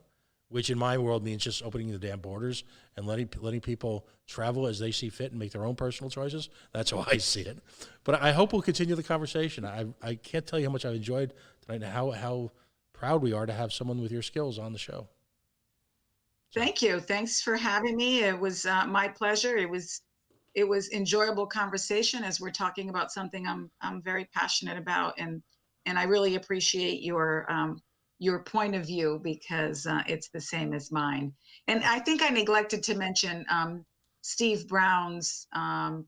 which in my world means just opening the damn borders and letting people travel as they see fit and make their own personal choices. That's how I see it. But I hope we'll continue the conversation. I can't tell you how much I've enjoyed tonight and how proud we are to have someone with your skills on the show. Thank you. Thanks for having me. It was my pleasure. It was enjoyable conversation as we're talking about something I'm very passionate about, and I really appreciate your point of view, because it's the same as mine. And I think I neglected to mention Steve Brown's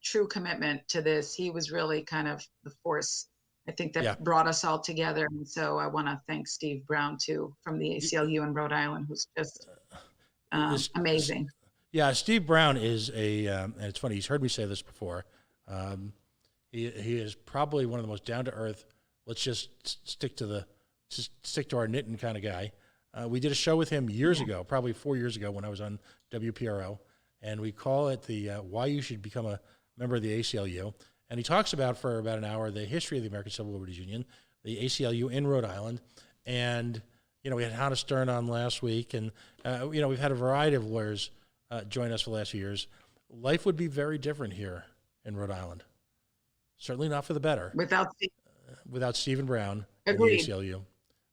true commitment to this. He was really kind of the force, I think, that brought us all together. And so I want to thank Steve Brown too, from the ACLU in Rhode Island, who's just amazing. Yeah, Steve Brown is and it's funny, he's heard me say this before. He is probably one of the most down-to-earth, let's just stick to our knitting kind of guy. We did a show with him years ago, probably 4 years ago, when I was on WPRO, and we call it the Why You Should Become a Member of the ACLU. And he talks about, for about an hour, the history of the American Civil Liberties Union, the ACLU in Rhode Island. And, we had Hannah Stern on last week, and, we've had a variety of lawyers join us for the last few years. Life would be very different here in Rhode Island. Certainly not for the better. Without Stephen Brown and the ACLU.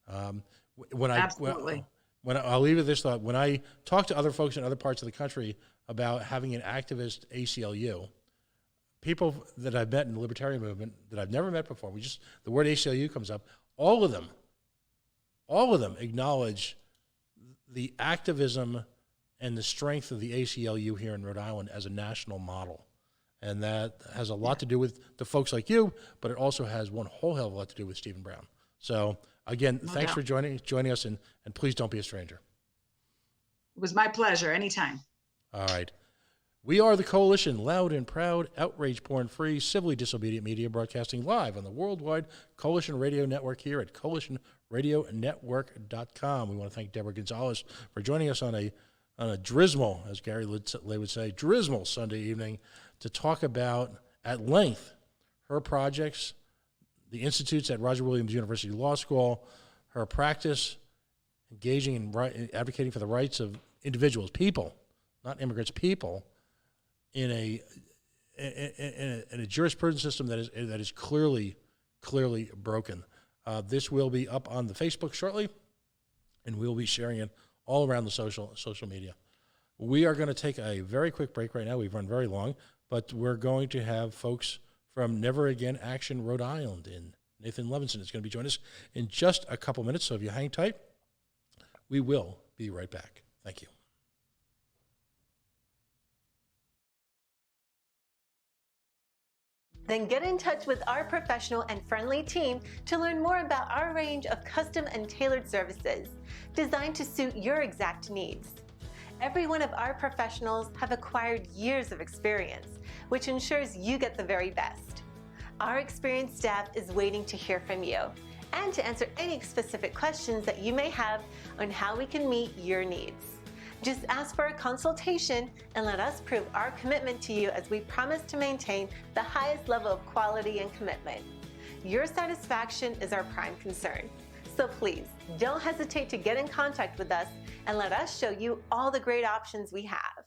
Absolutely. I'll leave it this thought. When I talk to other folks in other parts of the country about having an activist ACLU, people that I've met in the libertarian movement that I've never met before, the word ACLU comes up, all of them acknowledge the activism and the strength of the ACLU here in Rhode Island as a national model. And that has a lot to do with the folks like you, but it also has one whole hell of a lot to do with Stephen Brown. So again, thanks for joining us, and please don't be a stranger. It was my pleasure. Anytime. All right. We are the Coalition, loud and proud, outrage porn-free, civilly disobedient media, broadcasting live on the worldwide Coalition Radio Network here at coalitionradionetwork.com. We want to thank Deborah Gonzalez for joining us on a drizzle, as Gary Lay would say, drizzle Sunday evening, to talk about at length her projects, the institutes at Roger Williams University Law School, her practice engaging in advocating for the rights of individuals, people, not immigrants, people, in a jurisprudence system that is clearly broken. This will be up on the Facebook shortly, and we'll be sharing it all around the social media. We are going to take a very quick break right now. We've run very long, but we're going to have folks from Never Again Action Rhode Island, and Nathan Levinson is going to be joining us in just a couple minutes. So if you hang tight, we will be right back. Thank you. Then get in touch with our professional and friendly team to learn more about our range of custom and tailored services designed to suit your exact needs. Every one of our professionals have acquired years of experience, which ensures you get the very best. Our experienced staff is waiting to hear from you and to answer any specific questions that you may have on how we can meet your needs. Just ask for a consultation and let us prove our commitment to you, as we promise to maintain the highest level of quality and commitment. Your satisfaction is our prime concern. So please, don't hesitate to get in contact with us and let us show you all the great options we have.